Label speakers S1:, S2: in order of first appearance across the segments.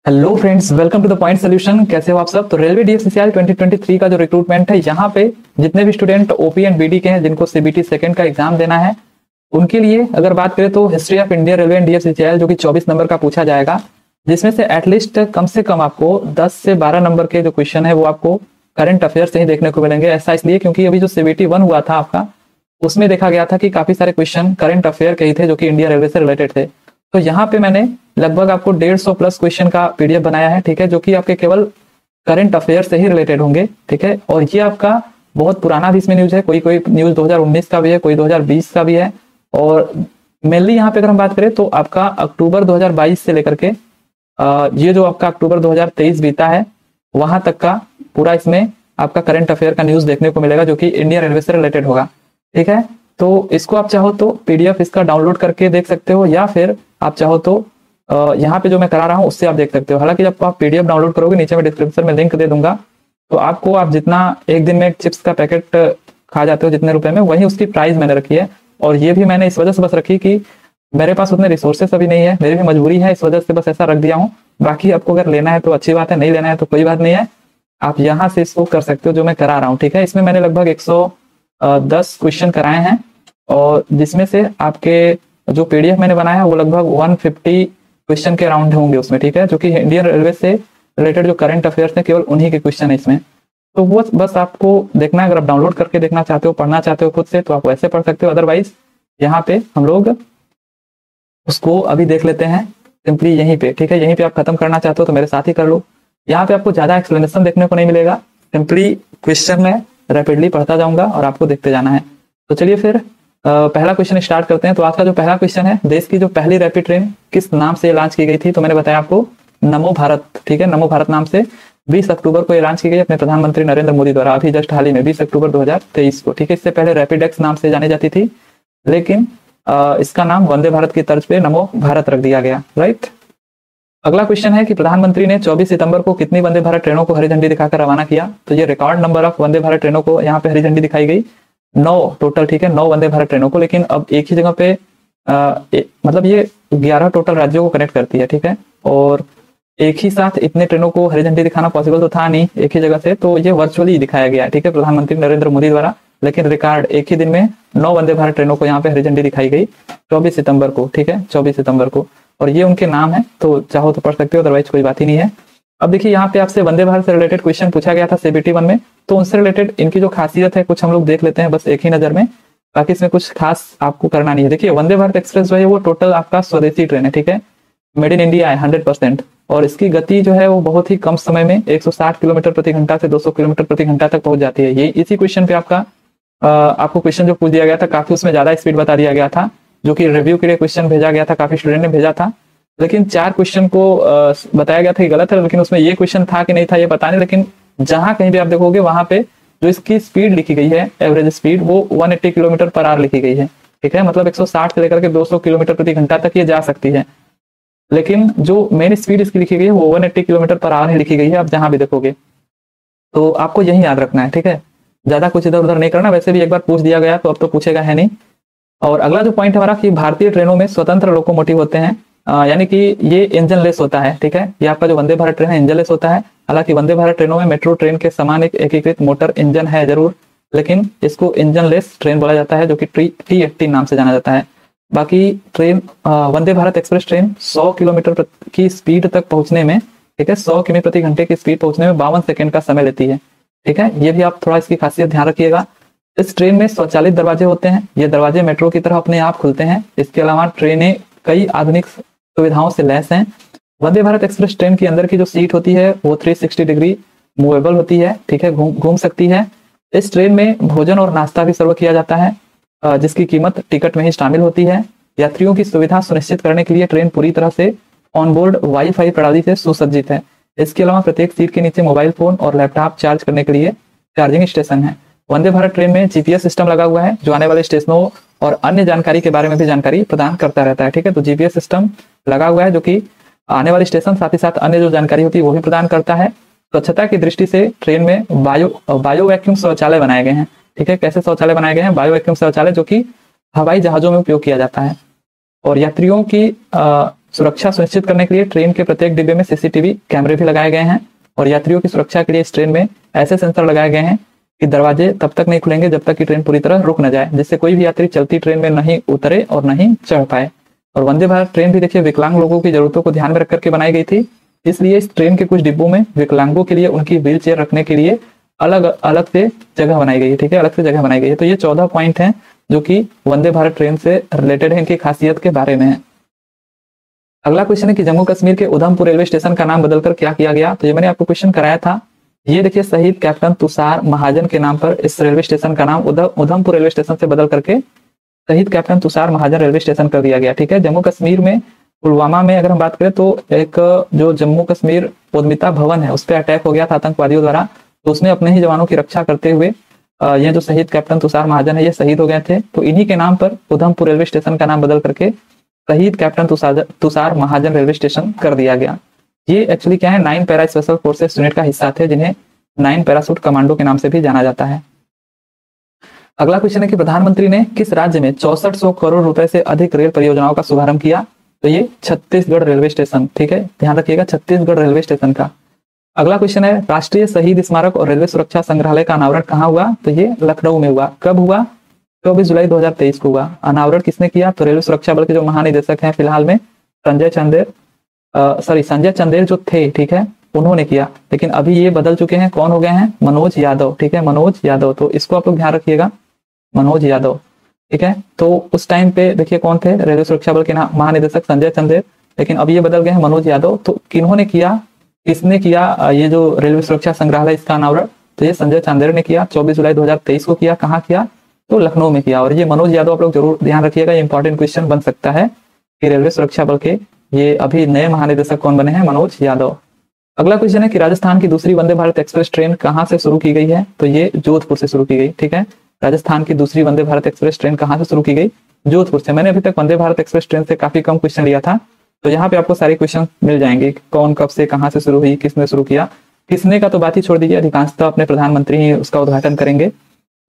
S1: Hello friends, welcome to the point solution. कैसे हो आप सब। तो रेलवे डीएफसीसीआई 2023 का जो रिक्रूटमेंट है, यहाँ पे जितने भी स्टूडेंट ओपी एंड बीडी के हैं जिनको सीबीटी सेकंड का एग्जाम देना है, उनके लिए अगर बात करें तो history of India railway and DFCCI जो कि 24 नंबर का पूछा जाएगा, जिसमें से एटलीस्ट कम से कम आपको 10 से 12 नंबर के जो क्वेश्चन है वो आपको करंट अफेयर से ही देखने को मिलेंगे। ऐसा इसलिए क्योंकि अभी जो सीबीटी 1 हुआ था आपका, उसमें देखा गया था कि काफी सारे क्वेश्चन करंट अफेयर के ही थे जो कि इंडिया रेलवे से रिलेटेड थे। तो यहाँ पे मैंने लगभग आपको 150 प्लस क्वेश्चन का पीडीएफ बनाया है, ठीक है, जो कि आपके केवल करंट अफेयर से ही रिलेटेड होंगे, ठीक है। और ये आपका बहुत पुराना भी इसमें न्यूज है, कोई कोई न्यूज 2019 का भी है, कोई 2020 का भी है। और मेनली यहाँ पे अगर हम बात करें तो आपका अक्टूबर 2022 से लेकर के ये जो आपका अक्टूबर 2023 बीता है वहां तक का पूरा इसमें आपका करंट अफेयर का न्यूज देखने को मिलेगा जो कि इंडिया रेलवे से रिलेटेड होगा, ठीक है। तो इसको आप चाहो तो पीडीएफ इसका डाउनलोड करके देख सकते हो, या फिर आप चाहो तो यहाँ पे जो मैं करा रहा हूँ उससे आप देख सकते हो। हालांकि जब आप पीडीएफ डाउनलोड करोगे, नीचे में डिस्क्रिप्शन में लिंक दे दूंगा, तो आपको आप जितना एक दिन में एक चिप्स का पैकेट खा जाते हो जितने रुपए में, वही उसकी प्राइस मैंने रखी है। और ये भी मैंने इस वजह से बस रखी कि मेरे पास उतने रिसोर्सेस अभी नहीं है, मेरी भी मजबूरी है, इस वजह से बस ऐसा रख दिया हूँ। बाकी आपको अगर लेना है तो अच्छी बात है, नहीं लेना है तो कोई बात नहीं है, आप यहाँ से इसको कर सकते हो जो मैं करा रहा हूँ, ठीक है। इसमें मैंने लगभग 110 क्वेश्चन कराए हैं, और जिसमें से आपके जो पीडीएफ मैंने बनाया है वो लगभग 150 क्वेश्चन के अराउंड होंगे उसमें, ठीक है, जो कि इंडियन रेलवे से रिलेटेड जो करंट अफेयर्स हैं केवल उन्हीं के क्वेश्चन है इसमें। तो वो बस आपको देखना है, अगर आप डाउनलोड करके देखना चाहते हो, पढ़ना चाहते हो खुद से, तो आप वैसे पढ़ सकते हो। अदरवाइज यहाँ पे हम लोग उसको अभी देख लेते हैं सिंपली यहीं पे, ठीक है। यहीं पे आप खत्म करना चाहते हो तो मेरे साथ ही कर लो। यहाँ पे आपको ज्यादा एक्सप्लेनेशन देखने को नहीं मिलेगा, सिंपली क्वेश्चन में रैपिडली पढ़ता जाऊंगा और आपको देखते जाना है। तो चलिए फिर पहला क्वेश्चन स्टार्ट करते हैं। तो आज का जो पहला क्वेश्चन है, देश की जो पहली रैपिड ट्रेन किस नाम से लॉन्च की गई थी? तो मैंने बताया आपको नमो भारत, ठीक है, नमो भारत नाम से 20 अक्टूबर को ये लॉन्च की गई अपने प्रधानमंत्री नरेंद्र मोदी द्वारा, अभी जस्ट हाल ही में 20 अक्टूबर 2023 को, ठीक है। इससे पहले रैपिड एक्स नाम से जानी जाती थी, लेकिन इसका नाम वंदे भारत की तर्ज पे नमो भारत रख दिया गया, राइट। अगला क्वेश्चन है कि प्रधानमंत्री ने 24 सितंबर को कितनी वंदे भारत ट्रेनों को हरी झंडी दिखाकर रवाना किया? तो ये record number of Vande Bharat ट्रेनों को यहाँ पे हरी झंडी दिखाई गई, 9 टोटल, ठीक है, 9 वंदे भारत ट्रेनों को। लेकिन अब एक ही जगह पे मतलब ये 11 टोटल राज्यों को कनेक्ट करती है, ठीक है। और एक ही साथ इतने ट्रेनों को हरी झंडी दिखाना पॉसिबल तो था नहीं एक ही जगह से, तो ये वर्चुअली दिखाया गया है, ठीक है, प्रधानमंत्री नरेंद्र मोदी द्वारा। लेकिन रिकॉर्ड एक ही दिन में 9 वंदे भारत ट्रेनों को यहाँ पे हरी झंडी दिखाई गई 24 सितंबर को, ठीक है, 24 सितंबर को। और ये उनके नाम है, तो चाहो तो पढ़ सकते हो, अदरवाइज कोई बात ही नहीं है। अब देखिए यहाँ पे आपसे वंदे भारत से रिलेटेड क्वेश्चन पूछा गया था सीबीटी 1 में, तो उनसे रिलेटेड इनकी जो खासियत है कुछ हम लोग देख लेते हैं बस एक ही नजर में, बाकी इसमें कुछ खास आपको करना नहीं है। देखिए वंदे भारत एक्सप्रेस जो है वो टोटल आपका स्वदेशी ट्रेन है, ठीक है, मेड इन इंडिया है 100%। और इसकी गति जो है वो बहुत ही कम समय में 160 किलोमीटर प्रति घंटा से 200 किलोमीटर प्रति घंटा तक पहुंच जाती है। ये इसी क्वेश्चन पे आपको क्वेश्चन जो पूछ दिया गया था, काफी उसमें ज्यादा स्पीड बता दिया गया था, जो कि रिव्यू के लिए क्वेश्चन भेजा गया था, काफी स्टूडेंट ने भेजा था। लेकिन 4 क्वेश्चन को बताया गया था कि गलत है, लेकिन उसमें ये क्वेश्चन था कि नहीं था ये पता नहीं। लेकिन जहां कहीं भी आप देखोगे वहां पे जो इसकी स्पीड लिखी गई है, एवरेज स्पीड, वो 180 किलोमीटर पर आवर लिखी गई है, ठीक है, मतलब 160 से लेकर के 200 किलोमीटर प्रति घंटा तक ये जा सकती है। लेकिन जो मेन स्पीड इसकी लिखी गई है वो 180 किलोमीटर पर आवर ही लिखी गई है, आप जहां भी देखोगे। तो आपको यही याद रखना है, ठीक है, ज्यादा कुछ इधर उधर नहीं करना। वैसे भी एक बार पूछ दिया गया तो अब तो पूछेगा है नहीं। और अगला जो पॉइंट हमारा कि भारतीय ट्रेनों में स्वतंत्र लोकोमोटिव होते हैं, यानी कि ये इंजन लेस होता है, ठीक है। ये आपका जो वंदे भारत ट्रेन है इंजन लेस होता है। हालांकि वंदे भारत ट्रेनों में मेट्रो ट्रेन के समान एक एकीकृत मोटर इंजन है जरूर, लेकिन इसको इंजन लेस ट्रेन बोला जाता है, जो कि T18 नाम से जाना जाता है। बाकी ट्रेन वंदे भारत एक्सप्रेस ट्रेन 100 किलोमीटर की स्पीड तक पहुंचने में, ठीक है, 100 किमी प्रति घंटे की स्पीड पहुंचने में 52 सेकंड का समय लेती है, ठीक है। ये भी आप थोड़ा इसकी खासियत ध्यान रखिएगा। इस ट्रेन में स्वचालित दरवाजे होते हैं, ये दरवाजे मेट्रो की तरह अपने आप खुलते हैं। इसके अलावा ट्रेनें कई आधुनिक सुविधाओं से लैस हैं। वंदे भारत एक्सप्रेस ट्रेन के अंदर की जो सीट होती है वो 360 डिग्री मूवेबल होती है, ठीक है, घूम सकती है। इस ट्रेन में भोजन और नाश्ता भी सर्व किया जाता है, जिसकी कीमत टिकट में ही शामिल होती है। यात्रियों की सुविधा सुनिश्चित करने के लिए ट्रेन पूरी तरह से ऑनबोर्ड वाईफाई प्रणाली से सुसज्जित है। इसके अलावा प्रत्येक सीट के नीचे मोबाइल फोन और लैपटॉप चार्ज करने के लिए चार्जिंग स्टेशन है। वंदे भारत ट्रेन में जीपीएस सिस्टम लगा हुआ है, जो आने वाले स्टेशनों और अन्य जानकारी के बारे में भी जानकारी प्रदान करता रहता है, ठीक है। तो जीपीएस सिस्टम लगा हुआ है जो कि आने वाले स्टेशन, साथ ही साथ अन्य जो जानकारी होती है वो भी प्रदान करता है। स्वच्छता की दृष्टि से ट्रेन में बायो वैक्यूम शौचालय बनाए गए हैं, ठीक है। कैसे शौचालय बनाए गए हैं? बायो वैक्यूम शौचालय, जो कि हवाई जहाजों में उपयोग किया जाता है। और यात्रियों की सुरक्षा सुनिश्चित करने के लिए ट्रेन के प्रत्येक डिब्बे में सीसीटीवी कैमरे भी लगाए गए हैं और यात्रियों की सुरक्षा के लिए इस ट्रेन में ऐसे सेंसर लगाए गए हैं कि दरवाजे तब तक नहीं खुलेंगे जब तक कि ट्रेन पूरी तरह रुक न जाए, जिससे कोई भी यात्री चलती ट्रेन में नहीं उतरे और नहीं चढ़ पाए। और वंदे भारत ट्रेन भी देखिए विकलांग लोगों की जरूरतों को ध्यान में रख करके बनाई गई थी, इसलिए इस ट्रेन के कुछ डिब्बों में विकलांगों के लिए उनकी व्हील चेयर रखने के लिए अलग अलग से जगह बनाई गई है। ठीक है, अलग से जगह बनाई गई है। तो ये 14 पॉइंट हैं जो कि वंदे भारत ट्रेन से रिलेटेड है, इनकी खासियत के बारे में है। अगला क्वेश्चन है कि जम्मू कश्मीर के उधमपुर रेलवे स्टेशन का नाम बदलकर क्या किया गया। तो ये मैंने आपको क्वेश्चन कराया था। ये देखिए शहीद कैप्टन तुषार महाजन के नाम पर इस रेलवे स्टेशन का नाम उधमपुर रेलवे स्टेशन से बदल करके शहीद कैप्टन तुषार महाजन रेलवे स्टेशन कर दिया गया। ठीक है, जम्मू कश्मीर में पुलवामा में अगर हम बात करें तो एक जो जम्मू कश्मीर उद्यमिता भवन है उस पर अटैक हो गया था आतंकवादियों द्वारा, तो उसमें अपने ही जवानों की रक्षा करते हुए ये जो शहीद कैप्टन तुषार महाजन है ये शहीद हो गए थे। तो इन्हीं के नाम पर उधमपुर रेलवे स्टेशन का नाम बदल करके शहीद कैप्टन तुषार महाजन रेलवे स्टेशन कर दिया गया। ये एक्चुअली क्या है, 9 पैरा स्पेशल फोर्सेस यूनिट का हिस्सा थे जिन्हें 9 पैरासूट कमांडो के नाम से भी जाना जाता है। अगला क्वेश्चन है कि प्रधानमंत्री ने किस राज्य में 6400 करोड़ रुपए से अधिक रेल परियोजनाओं का शुभारंभ किया। तो ये छत्तीसगढ़ रेलवे स्टेशन। ठीक है, ध्यान रखिएगा छत्तीसगढ़ रेलवे स्टेशन का। अगला क्वेश्चन है राष्ट्रीय शहीद स्मारक और रेलवे सुरक्षा संग्रहालय का अनावरण कहाँ हुआ। तो ये लखनऊ में हुआ। कब हुआ, 24 जुलाई 2023 को हुआ। अनावरण किसने किया, तो रेलवे सुरक्षा बल के जो महानिदेशक हैं फिलहाल में संजय चंदेल जो थे, ठीक है, उन्होंने किया। लेकिन अभी ये बदल चुके हैं, कौन हो गए हैं, मनोज यादव। ठीक है, मनोज यादव। तो इसको आप लोग ध्यान रखिएगा, मनोज यादव। ठीक है, तो उस टाइम पे देखिए कौन थे, रेलवे सुरक्षा बल के महानिदेशक संजय चंदेल, लेकिन अब ये बदल गए हैं मनोज यादव। तो किन्होंने किया, किसने किया ये जो रेलवे सुरक्षा संग्रहालय इसका अनावरण, तो ये संजय चंदेल ने किया। 24 जुलाई 2023 को किया। कहाँ किया, तो लखनऊ में किया। और ये मनोज यादव आप लोग जरूर ध्यान रखिएगा, ये इंपॉर्टेंट क्वेश्चन बन सकता है कि रेलवे सुरक्षा बल के ये अभी नए महानिदेशक कौन बने हैं, मनोज यादव। अगला क्वेश्चन है कि राजस्थान की दूसरी वंदे भारत एक्सप्रेस ट्रेन कहाँ से शुरू की गई है। तो ये जोधपुर से शुरू की गई। ठीक है, राजस्थान की दूसरी वंदे भारत एक्सप्रेस ट्रेन कहाँ से शुरू की गई, जोधपुर से। मैंने अभी तक वंदे भारत एक्सप्रेस ट्रेन से काफी कम क्वेश्चन लिया था, तो यहाँ पे आपको सारे क्वेश्चन मिल जाएंगे, कौन कब से कहाँ से शुरू हुई, किसने शुरू किया। किसने का तो बात ही छोड़ दीजिए, अधिकांशतः अपने प्रधानमंत्री ही उसका उद्घाटन करेंगे।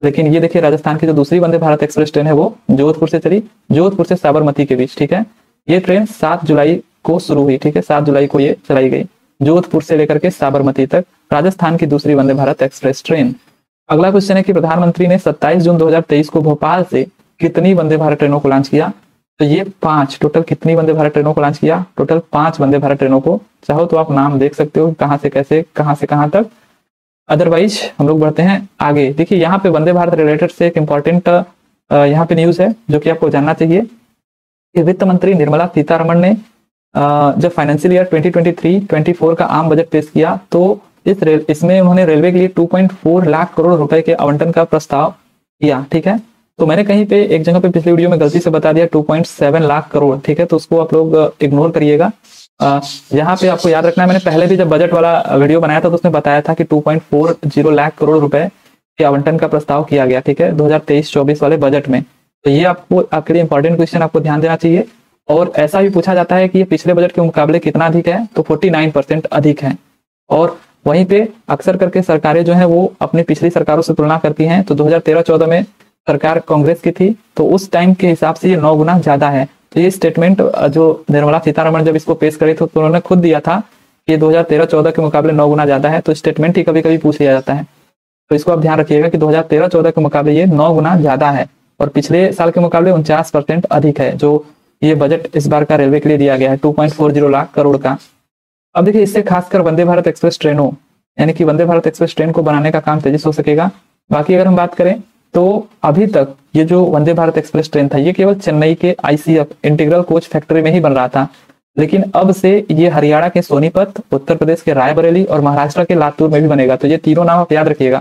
S1: लेकिन ये देखिए राजस्थान की जो दूसरी वंदे भारत एक्सप्रेस ट्रेन है वो जोधपुर से चली, जोधपुर से साबरमती के बीच। ठीक है, ये ट्रेन 7 जुलाई को शुरू हुई। ठीक है, 7 जुलाई को ये चलाई गई, जोधपुर से लेकर के साबरमती तक राजस्थान की दूसरी वंदे भारत एक्सप्रेस ट्रेन। अगला क्वेश्चन है कि प्रधानमंत्री ने 27 जून 2023 को भोपाल से कितनी वंदे भारत ट्रेनों को लॉन्च किया। तो ये 5 टोटल कितनी वंदे भारत ट्रेनों को लॉन्च किया, टोटल 5 वंदे भारत ट्रेनों को। चाहो तो आप नाम देख सकते हो कहाँ से कैसे, कहाँ से कहाँ तक। अदरवाइज हम लोग बढ़ते हैं आगे। देखिए यहाँ पे वंदे भारत रिलेटेड से एक इंपॉर्टेंट यहाँ पे न्यूज है जो कि आपको जानना चाहिए कि वित्त मंत्री निर्मला सीतारमण ने जब फाइनेंशियल ईयर 2023-24 का आम बजट पेश किया तो इसमें उन्होंने रेलवे के लिए 2.4 लाख करोड़ रुपए के आवंटन का प्रस्ताव किया। ठीक है, तो मैंने कहीं पे एक जगह पे पिछले वीडियो में गलती से बता दिया 2.7 लाख करोड़। ठीक है, तो उसको आप लोग इग्नोर करिएगा। यहाँ पे आपको याद रखना है, मैंने पहले भी जब बजट वाला वीडियो बनाया था तो उसमें बताया था कि 2.40 लाख करोड़ रुपए के आवंटन का प्रस्ताव किया गया। ठीक है, 2023-24 वाले बजट में। तो ये आपको आपके लिए इंपॉर्टेंट क्वेश्चन आपको ध्यान देना चाहिए। और ऐसा भी पूछा जाता है कि ये पिछले बजट के मुकाबले कितना अधिक है, तो 49% अधिक है। और वहीं पे अक्सर करके सरकारें जो है वो अपनी पिछली सरकारों से तुलना करती हैं। तो 2013-14 में सरकार कांग्रेस की थी, तो उस टाइम के हिसाब से ये 9 गुना ज्यादा है। तो ये स्टेटमेंट जो निर्मला सीतारमण जब इसको पेश करी तो उन्होंने खुद दिया था कि 2013-14 के मुकाबले 9 गुना ज्यादा है। तो स्टेटमेंट ही कभी कभी पूछ लिया जाता है, तो इसको आप ध्यान रखिएगा कि 2013-14 के मुकाबले ये 9 गुना ज्यादा है और पिछले साल के मुकाबले 49% अधिक है जो ये बजट इस बार का रेलवे के लिए दिया गया है 2.40 लाख करोड़ का। अब देखिए इससे खासकर वंदे भारत एक्सप्रेस ट्रेनों यानी कि वंदे भारत एक्सप्रेस ट्रेन को बनाने का काम तेजी से हो सकेगा। बाकी अगर हम बात करें तो अभी तक ये जो वंदे भारत एक्सप्रेस ट्रेन था ये केवल चेन्नई के ICF इंटीग्रल कोच फैक्ट्री में ही बन रहा था, लेकिन अब से ये हरियाणा के सोनीपत, उत्तर प्रदेश के रायबरेली और महाराष्ट्र के लातूर में भी बनेगा। तो ये तीनों नाम आप याद रखिएगा,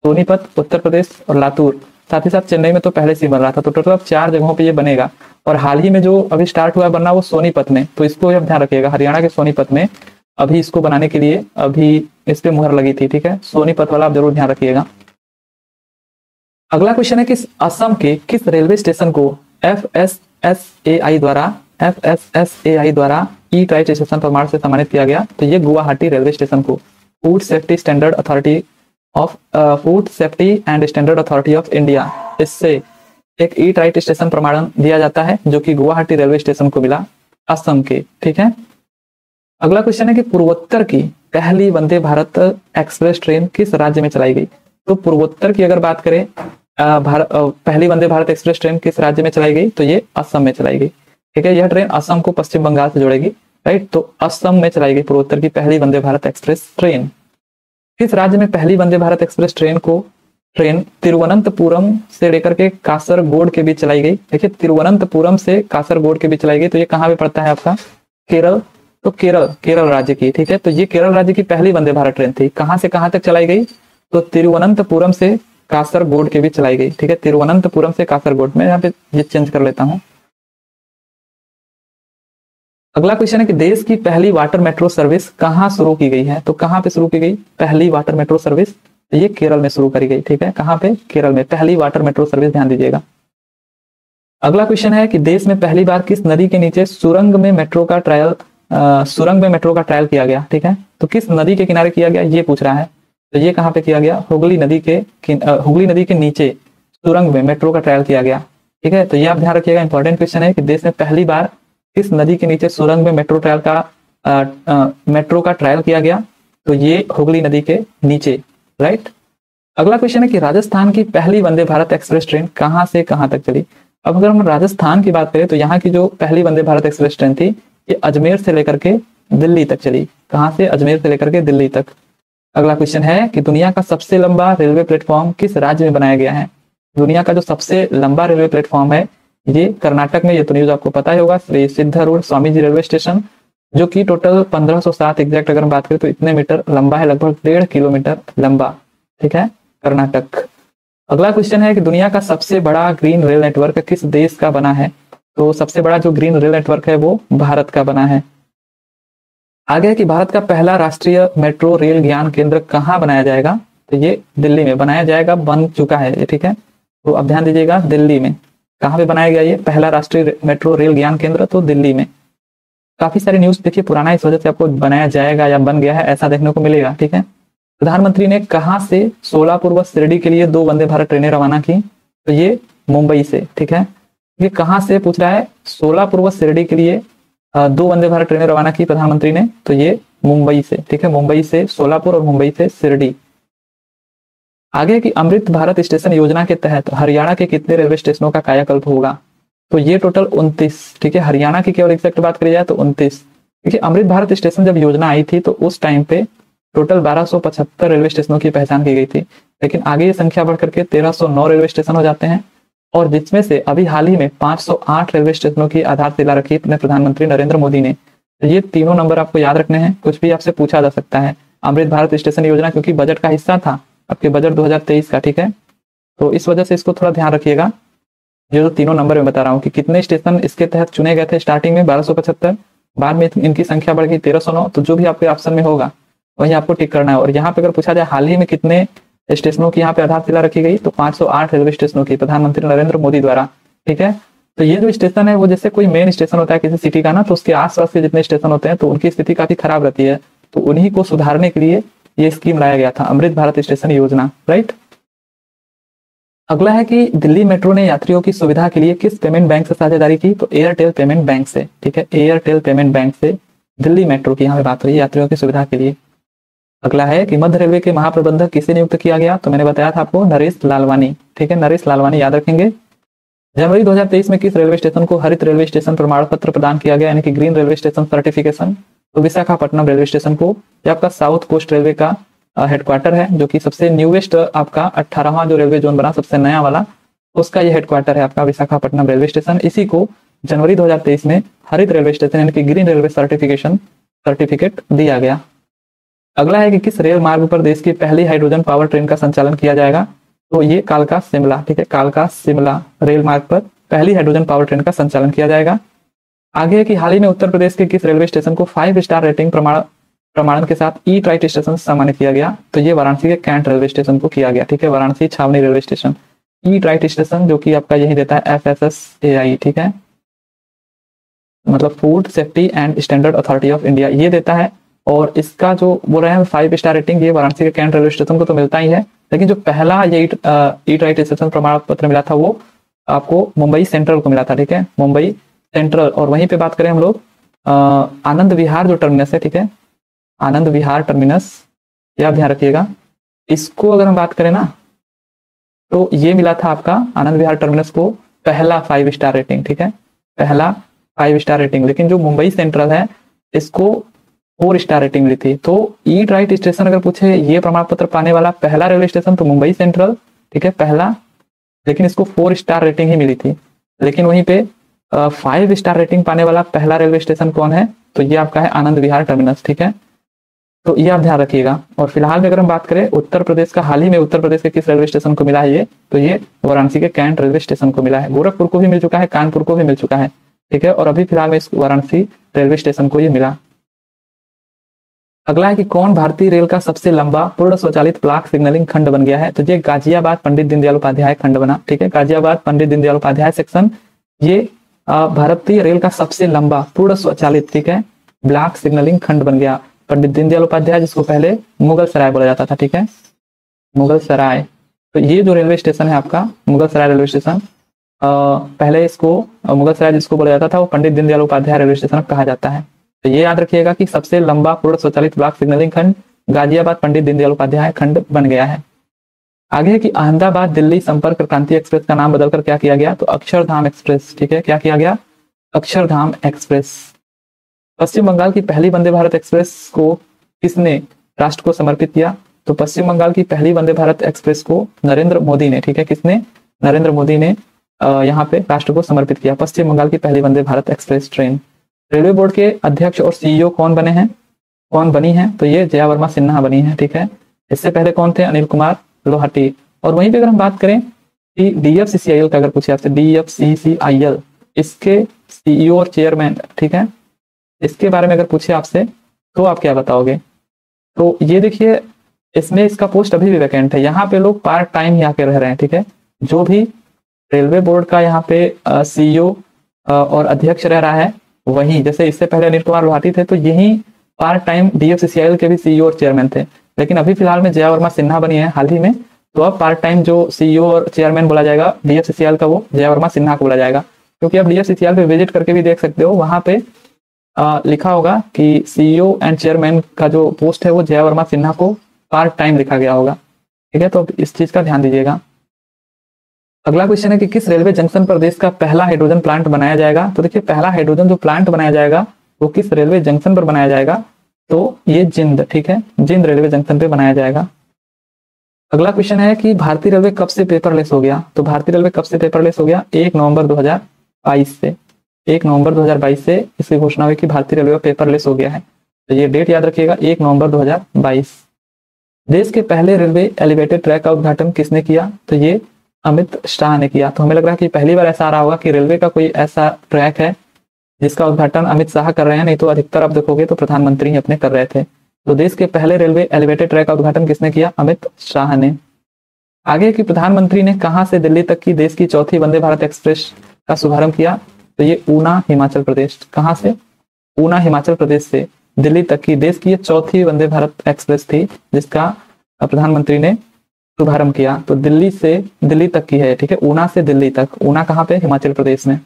S1: सोनीपत, उत्तर प्रदेश और लातूर। साथ ही साथ चेन्नई में तो पहले से बन रहा था। तो टोटल अब 4 जगहों पे ये बनेगा और हाल ही में जो अभी स्टार्ट हुआ बनना वो सोनीपत में। तो इसको आप ध्यान रखिएगा, हरियाणा के सोनीपत में अभी इसको बनाने के लिए अभी इस पे मुहर लगी थी। ठीक है, सोनीपत वाला आप जरूर ध्यान रखिएगा। अगला क्वेश्चन है कि असम के किस रेलवे स्टेशन को FSSAI द्वारा ई ट्राइट स्टेशन प्रमाण से सम्मानित किया गया। तो ये गुवाहाटी रेलवे स्टेशन को food safety and standard authority of India, इससे एक ई ट्राइट स्टेशन प्रमाणन दिया जाता है जो कि गुवाहाटी रेलवे स्टेशन को मिला। असम के, ठीक है। अगला क्वेश्चन है कि पूर्वोत्तर की पहली वंदे भारत एक्सप्रेस ट्रेन किस राज्य में चलाई गई। तो पूर्वोत्तर की अगर बात करें पहली वंदे भारत एक्सप्रेस ट्रेन किस राज्य में चलाई गई, तो ये असम में चलाई गई, ठीक है। यह ट्रेन असम को पश्चिम बंगाल से जोड़ेगी, राइट। तो असम में चलाई गई पूर्वोत्तर की पहली वंदे भारत एक्सप्रेस ट्रेन। किस राज्य में पहली वंदे भारत एक्सप्रेस ट्रेन तिरुवनंतपुरम से लेकर के कासरगोड के बीच चलाई गई। देखिए तिरुवनंतपुरम से कासरगोड के बीच चलाई गई, तो ये कहाँ पे पड़ता है आपका, केरल। तो केरल राज्य की, ठीक है। तो ये केरल राज्य की पहली वंदे भारत ट्रेन थी। कहां से कहां तक चलाई गई, तो तिरुवनंतपुरम से कासरगोड के बीच चलाई गई, ठीक है। तिरुवनंतपुरम से कासरगोड में, यहाँ पे ये चेंज कर लेता हूं। अगला क्वेश्चन है कि देश की पहली वाटर मेट्रो सर्विस कहाँ शुरू की गई है। तो कहाँ पे शुरू की गई पहली वाटर मेट्रो सर्विस, तो ये केरल में शुरू करी गई, ठीक है। कहाँ पे, केरल में पहली वाटर मेट्रो सर्विस, ध्यान दीजिएगा। अगला क्वेश्चन है कि देश में पहली बार किस नदी के नीचे सुरंग में मेट्रो का ट्रायल किया गया, ठीक है। तो किस नदी के किनारे किया गया ये पूछ रहा है। तो ये कहाँ पे किया गया, हुगली नदी के नीचे सुरंग में मेट्रो का ट्रायल किया गया, ठीक है। तो ये आप ध्यान रखिएगा, इंपॉर्टेंट क्वेश्चन है कि देश में पहली बार किस नदी के नीचे सुरंग में मेट्रो का ट्रायल किया गया, तो ये हुगली नदी के नीचे, राइट। अगला क्वेश्चन है कि राजस्थान की पहली वंदे भारत एक्सप्रेस ट्रेन कहाँ से कहाँ तक चली। अब अगर हम राजस्थान की बात करें तो यहाँ की जो पहली वंदे भारत एक्सप्रेस ट्रेन थी ये अजमेर से लेकर के दिल्ली तक चली। कहां से, अजमेर से लेकर के दिल्ली तक। अगला क्वेश्चन है कि दुनिया का सबसे लंबा रेलवे प्लेटफॉर्म किस राज्य में बनाया गया है। दुनिया का जो सबसे लंबा रेलवे प्लेटफॉर्म है ये कर्नाटक में, ये तो न्यूज आपको पता ही होगा, श्री सिद्धारूढ़ स्वामी जी रेलवे स्टेशन, जो कि टोटल 1507 एग्जैक्ट अगर हम बात करें तो इतने मीटर लंबा है, लगभग 1.5 किलोमीटर लंबा, ठीक है, कर्नाटक। अगला क्वेश्चन है कि दुनिया का सबसे बड़ा ग्रीन रेल नेटवर्क किस देश का बना है। तो सबसे बड़ा जो ग्रीन रेल नेटवर्क है वो भारत का बना है। आगे है कि भारत का पहला राष्ट्रीय मेट्रो रेल ज्ञान केंद्र कहाँ बनाया जाएगा, तो ये दिल्ली में बनाया जाएगा, बन चुका है ये, ठीक है। तो अब ध्यान दीजिएगा दिल्ली में कहाँ पे बनाया गया ये पहला राष्ट्रीय मेट्रो रेल ज्ञान केंद्र, तो दिल्ली में। काफी सारी न्यूज देखिए पुराना, इस वजह से आपको बनाया जाएगा या बन गया है ऐसा देखने को मिलेगा, ठीक है। प्रधानमंत्री ने कहाँ से सोलापुर व शिरडी के लिए 2 वंदे भारत ट्रेनें रवाना की, तो ये मुंबई से, ठीक है। ये कहां से पूछ रहा है, सोलापुर व शिरडी के लिए 2 वंदे भारत ट्रेनें रवाना की प्रधानमंत्री ने, तो ये मुंबई से, ठीक है। मुंबई से सोलापुर और मुंबई से शिरडी। आगे की अमृत भारत स्टेशन योजना के तहत हरियाणा के कितने रेलवे स्टेशनों का कायाकल्प होगा, तो ये टोटल 29, ठीक है। हरियाणा की केवल एग्जैक्ट बात करी जाए तो 29। देखिए अमृत भारत स्टेशन जब योजना आई थी तो उस टाइम पे टोटल 1275 रेलवे स्टेशनों की पहचान की गई थी, लेकिन आगे ये संख्या बढ़कर के 1309 रेलवे स्टेशन हो जाते हैं, और जिसमें से अभी हाल ही में 508 रेलवे स्टेशनों की आधारशिला रखी अपने प्रधानमंत्री नरेंद्र मोदी ने। तो ये तीनों नंबर आपको याद रखने हैं, कुछ भी आपसे पूछा जा सकता है। अमृत भारत स्टेशन योजना क्योंकि बजट का हिस्सा था आपके बजट 2023 का, ठीक है। तो इस वजह से इसको थोड़ा ध्यान रखिएगा। जो तीनों नंबर में बता रहा हूँ कि कितने स्टेशन इसके तहत चुने गए थे, स्टार्टिंग में 1275, बाद में इनकी संख्या बढ़ गई 1309। तो जो भी आपके ऑप्शन में होगा वही आपको टिक करना है। और यहाँ पे अगर पूछा जाए हाल ही में कितने स्टेशनों की यहाँ पे आधारशिला रखी गई, तो 508 रेलवे स्टेशनों की प्रधानमंत्री नरेंद्र मोदी द्वारा, ठीक है। तो ये जो स्टेशन है वो जैसे कोई मेन स्टेशन होता है किसी सिटी का ना, तो उसके आसपास के जितने स्टेशन होते हैं तो उनकी स्थिति काफी खराब रहती है, तो उन्हीं को सुधारने के लिए ये स्कीम लाया गया था, अमृत भारत स्टेशन योजना, राइट। अगला है कि दिल्ली मेट्रो ने यात्रियों की सुविधा के लिए किस पेमेंट बैंक से साझेदारी की, तो एयरटेल पेमेंट बैंक से, ठीक है। एयरटेल पेमेंट बैंक से दिल्ली मेट्रो की यहाँ पे बात हुई यात्रियों की सुविधा के लिए। अगला है कि मध्य रेलवे के महाप्रबंधक किसे नियुक्त किया गया, तो मैंने बताया था आपको नरेश लालवानी, ठीक है। नरेश लालवानी याद रखेंगे। जनवरी 2023 में किस रेलवे स्टेशन को हरित रेलवे स्टेशन प्रमाण पत्र प्रदान किया गया, यानी कि ग्रीन रेलवे स्टेशन सर्टिफिकेशन, तो विशाखापट्टनम रेलवे स्टेशन को। ये आपका साउथ कोस्ट रेलवे का हेडक्वार्टर है, जो कि सबसे न्यूएस्ट आपका 18वां जो रेलवे जोन बना सबसे नया वाला, उसका ये हेडक्वार्टर है आपका विशाखापट्टनम रेलवे स्टेशन। इसी को जनवरी 2023 में हरित रेलवे स्टेशन यानी कि ग्रीन रेलवे सर्टिफिकेट दिया गया। अगला है कि किस रेल मार्ग पर देश की पहली हाइड्रोजन पावर ट्रेन का संचालन किया जाएगा, तो ये कालका शिमला, ठीक है। कालका शिमला रेल मार्ग पर पहली हाइड्रोजन पावर ट्रेन का संचालन किया जाएगा। आगे है कि हाल ही में उत्तर प्रदेश के किस रेलवे स्टेशन को 5 स्टार रेटिंग प्रमाणन के साथ ई ट्राइट स्टेशन सम्मानित किया गया, तो ये वाराणसी के कैंट रेलवे स्टेशन को किया गया, ठीक है। वाराणसी छावनी रेलवे स्टेशन ई ट्राइट स्टेशन, जो कि आपका यही देता है FSSAI, ठीक है, मतलब food safety and standard authority of India, ये देता है। और इसका जो बोल रहे हैं 5 स्टार रेटिंग, ये वाराणसी के कैंट रेलवे स्टेशन को तो मिलता ही है, लेकिन जो पहला ये ई ट्राइट स्टेशन प्रमाण पत्र मिला था वो आपको मुंबई सेंट्रल को मिला था, ठीक है, मुंबई सेंट्रल। और वहीं पे बात करें हम लोग आनंद विहार जो टर्मिनस है, ठीक है, आनंद विहार टर्मिनस, यह ध्यान रखिएगा। इसको अगर हम बात करें ना, तो ये मिला था आपका आनंद विहार टर्मिनस को पहला 5 स्टार रेटिंग, ठीक है, पहला 5 स्टार रेटिंग। लेकिन जो मुंबई सेंट्रल है इसको 4 स्टार रेटिंग मिली थी। तो ईट राइट स्टेशन अगर पूछे ये प्रमाण पत्र पाने वाला पहला रेलवे स्टेशन तो मुंबई सेंट्रल, ठीक है, पहला, लेकिन इसको 4 स्टार रेटिंग ही मिली थी। लेकिन वहीं पे 5 स्टार रेटिंग पाने वाला पहला रेलवे स्टेशन कौन है, तो ये आपका है आनंद विहार टर्मिनस, ठीक है। तो ये आप ध्यान रखिएगा। और फिलहाल में अगर हम बात करें उत्तर प्रदेश का, हाल ही में उत्तर प्रदेश के किस रेलवे स्टेशन को मिला है ये, तो ये वाराणसी के कैंट रेलवे स्टेशन को मिला है। गोरखपुर को भी मिल चुका है, कानपुर को भी मिल चुका है, ठीक है, और अभी फिलहाल में इस वाराणसी रेलवे स्टेशन को ये मिला। अगला है कि कौन भारतीय रेल का सबसे लंबा पूर्ण स्वचालित ब्लॉक सिग्नलिंग खंड बन गया है, तो ये गाजियाबाद पंडित दीनदयाल उपाध्याय खंड बना, ठीक है, गाजियाबाद पंडित दीनदयाल उपाध्याय सेक्शन, ये भारतीय रेल का सबसे लंबा पूर्ण स्वचालित, ठीक है, ब्लॉक सिग्नलिंग खंड बन गया। पंडित दीनदयाल उपाध्याय जिसको पहले मुगल सराय बोला जाता था, ठीक है, मुगल सराय। तो ये जो रेलवे स्टेशन है आपका मुगल सराय रेलवे स्टेशन, पहले इसको मुगल सराय जिसको बोला जाता था वो पंडित दीनदयाल उपाध्याय रेलवे स्टेशन कहा जाता है। तो ये याद रखिएगा कि सबसे लंबा पूर्ण स्वचालित ब्लॉक सिग्नलिंग खंड गाजियाबाद पंडित दीनदयाल उपाध्याय खंड बन गया है। आगे है कि अहमदाबाद दिल्ली संपर्क क्रांति एक्सप्रेस का नाम बदलकर क्या किया गया, तो अक्षरधाम एक्सप्रेस, ठीक है, क्या किया गया, अक्षरधाम एक्सप्रेस। पश्चिम बंगाल की पहली वंदे भारत एक्सप्रेस को किसने राष्ट्र को समर्पित किया, तो पश्चिम बंगाल की पहली वंदे भारत एक्सप्रेस को नरेंद्र मोदी ने, ठीक है, किसने, नरेंद्र मोदी ने यहाँ पे राष्ट्र को समर्पित किया पश्चिम बंगाल की पहली Vande Bharat express train. Railway board के अध्यक्ष और सीईओ कौन बने हैं, कौन बनी है, तो ये जया वर्मा सिन्हा बनी है, ठीक है। इससे पहले कौन थे, अनिल कुमार लोहाटी। और वहीं पे अगर हम बात करें कि DFCCIL का अगर पूछे आपसे, DFCCIL, इसके सीईओ और चेयरमैन, ठीक है, इसके बारे में अगर पूछे आपसे तो आप क्या बताओगे, तो ये देखिए इसमें इसका पोस्ट अभी भी वैकेंट है। यहाँ पे लोग पार्ट टाइम ही आके रह रहे हैं, ठीक है, जो भी रेलवे बोर्ड का यहाँ पे सीईओ और अध्यक्ष रह रहा है वही, जैसे इससे पहले अनिल कुमार लोहाटी थे तो यही पार्ट टाइम DFCCIL के भी सीईओ और चेयरमैन थे। लेकिन अभी फिलहाल में जया वर्मा सिन्हा बनी है हाल ही में, तो अब पार्ट टाइम जो सीईओ और चेयरमैन बोला जाएगा DFCCIL का वो जया वर्मा सिन्हा को बोला जाएगा। क्योंकि अब DFCCIL पे विजिट करके भी देख सकते हो, वहां पे लिखा होगा कि सीईओ एंड चेयरमैन का जो पोस्ट है वो जया वर्मा सिन्हा को पार्ट टाइम लिखा गया होगा, ठीक है, तो इस चीज का ध्यान दीजिएगा। अगला क्वेश्चन है कि किस रेलवे जंक्शन पर देश का पहला हाइड्रोजन प्लांट बनाया जाएगा, तो देखिए पहला हाइड्रोजन जो प्लांट बनाया जाएगा वो किस रेलवे जंक्शन पर बनाया जाएगा, तो ये जिंद, ठीक है, जिंद रेलवे जंक्शन पे बनाया जाएगा। अगला क्वेश्चन है कि भारतीय रेलवे कब से पेपरलेस हो गया, तो भारतीय रेलवे कब से पेपरलेस हो गया, 1 नवंबर 2022 से, 1 नवंबर 2022 से इसकी घोषणा हुई कि भारतीय रेलवे पेपरलेस हो गया है। तो ये डेट याद रखिएगा, 1 नवंबर 2022। देश के पहले रेलवे एलिवेटेड ट्रैक का उद्घाटन किसने किया, तो ये अमित शाह ने किया। तो हमें लग रहा है कि पहली बार ऐसा आ रहा होगा कि रेलवे का कोई ऐसा ट्रैक है जिसका उद्घाटन अमित शाह कर रहे हैं, नहीं तो अधिकतर आप देखोगे तो प्रधानमंत्री ही अपने कर रहे थे। तो देश के पहले रेलवे एलिवेटेड ट्रैक का उद्घाटन किसने किया, अमित शाह ने। आगे की प्रधानमंत्री ने कहां से दिल्ली तक की देश की चौथी वंदे भारत एक्सप्रेस का शुभारंभ किया, तो ये ऊना हिमाचल प्रदेश, कहां से, ऊना हिमाचल प्रदेश से दिल्ली तक की देश की ये चौथी वंदे भारत एक्सप्रेस थी जिसका प्रधानमंत्री ने शुभारंभ किया। तो दिल्ली से दिल्ली तक की है, ठीक है, ऊना से दिल्ली तक, ऊना कहाँ पे, हिमाचल प्रदेश में।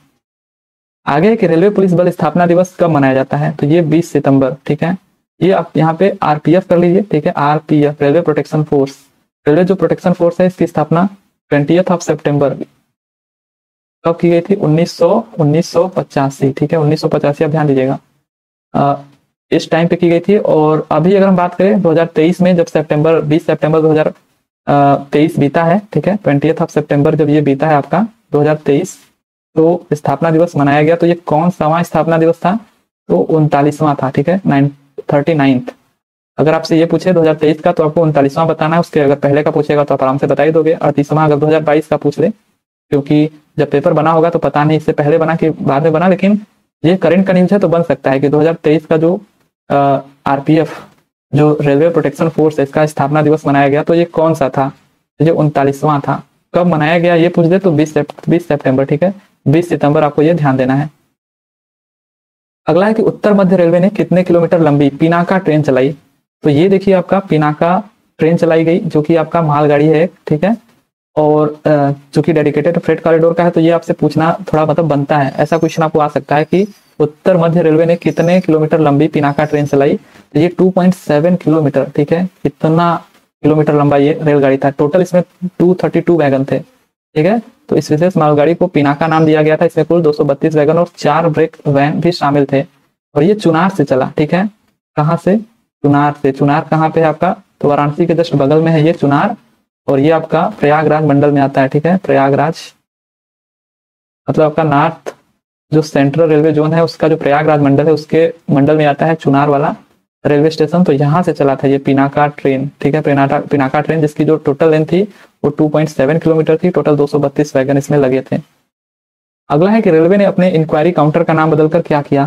S1: आगे कि रेलवे पुलिस बल स्थापना दिवस कब मनाया जाता है, तो ये 20 सितंबर, ठीक है, ये आप यहाँ पे RPF कर लीजिए, ठीक है, RPF railway protection force, railway जो प्रोटेक्शन फोर्स है इसकी स्थापना 20 सितंबर कब की गई थी, 1985, ठीक है, 1985 आप ध्यान दीजिएगा, इस टाइम पे की गई थी। और अभी अगर हम बात करें 2023 में, जब 20 सितंबर 2023 बीता है, ठीक है, 20 सितंबर जब ये बीता है आपका 2023, तो स्थापना दिवस मनाया गया। तो ये कौन सा स्थापना दिवस था, तो 39वां था, ठीक है, 39th। अगर आपसे ये पूछे 2023 का तो आपको 39वां बताना है, उसके अगर पहले का पूछेगा तो आप आराम से बता ही दोगे। 38वां अगर 2022 का पूछ ले, क्योंकि जब पेपर बना होगा तो पता नहीं इससे पहले बना कि बाद में बना, लेकिन ये करंट का न्यूज है तो बन सकता है कि 2023 का जो RPF जो रेलवे प्रोटेक्शन फोर्स है इसका स्थापना दिवस मनाया गया, तो ये कौन सा था, ये 39वां था। कब मनाया गया ये पूछ दे तो 20 सितंबर, ठीक है, 20 सितंबर आपको ये ध्यान देना है। अगला है कि उत्तर मध्य रेलवे ने कितने किलोमीटर लंबी पिनाका ट्रेन चलाई, तो ये देखिए आपका पिनाका ट्रेन चलाई गई जो कि आपका मालगाड़ी है, ठीक है, और जो कि डेडिकेटेड फ्रेट कॉरिडोर का है। तो ये आपसे पूछना थोड़ा मतलब बनता है, ऐसा क्वेश्चन आपको आ सकता है कि उत्तर मध्य रेलवे ने कितने किलोमीटर लंबी पिनाका ट्रेन चलाई? तो ये 2.7 किलोमीटर, ठीक है, इतना किलोमीटर लंबा ये रेलगाड़ी था। टोटल इसमें 232 वैगन थे, ठीक है। तो इस विशेष मालगाड़ी को पिनाका नाम दिया गया था। इसमें कुल 232 वैगन और 4 ब्रेक वैन भी शामिल थे और ये चुनार से चला, ठीक है। कहाँ से? चुनार से। चुनार कहाँ पे है आपका? तो वाराणसी के जस्ट बगल में है ये चुनार, और ये आपका प्रयागराज मंडल में आता है, ठीक है। प्रयागराज मतलब आपका नॉर्थ जो सेंट्रल रेलवे जोन है उसका जो प्रयागराज मंडल है उसके मंडल में आता है चुनार वाला रेलवे स्टेशन। तो यहाँ से चला था ये पिनाका ट्रेन, ठीक है। पिनाका ट्रेन जिसकी जो टोटल लेंथ थी वो 2.7 किलोमीटर थी। टोटल 232 वैगन इसमें लगे थे। अगला है कि रेलवे ने अपने इंक्वायरी काउंटर का नाम बदलकर क्या किया?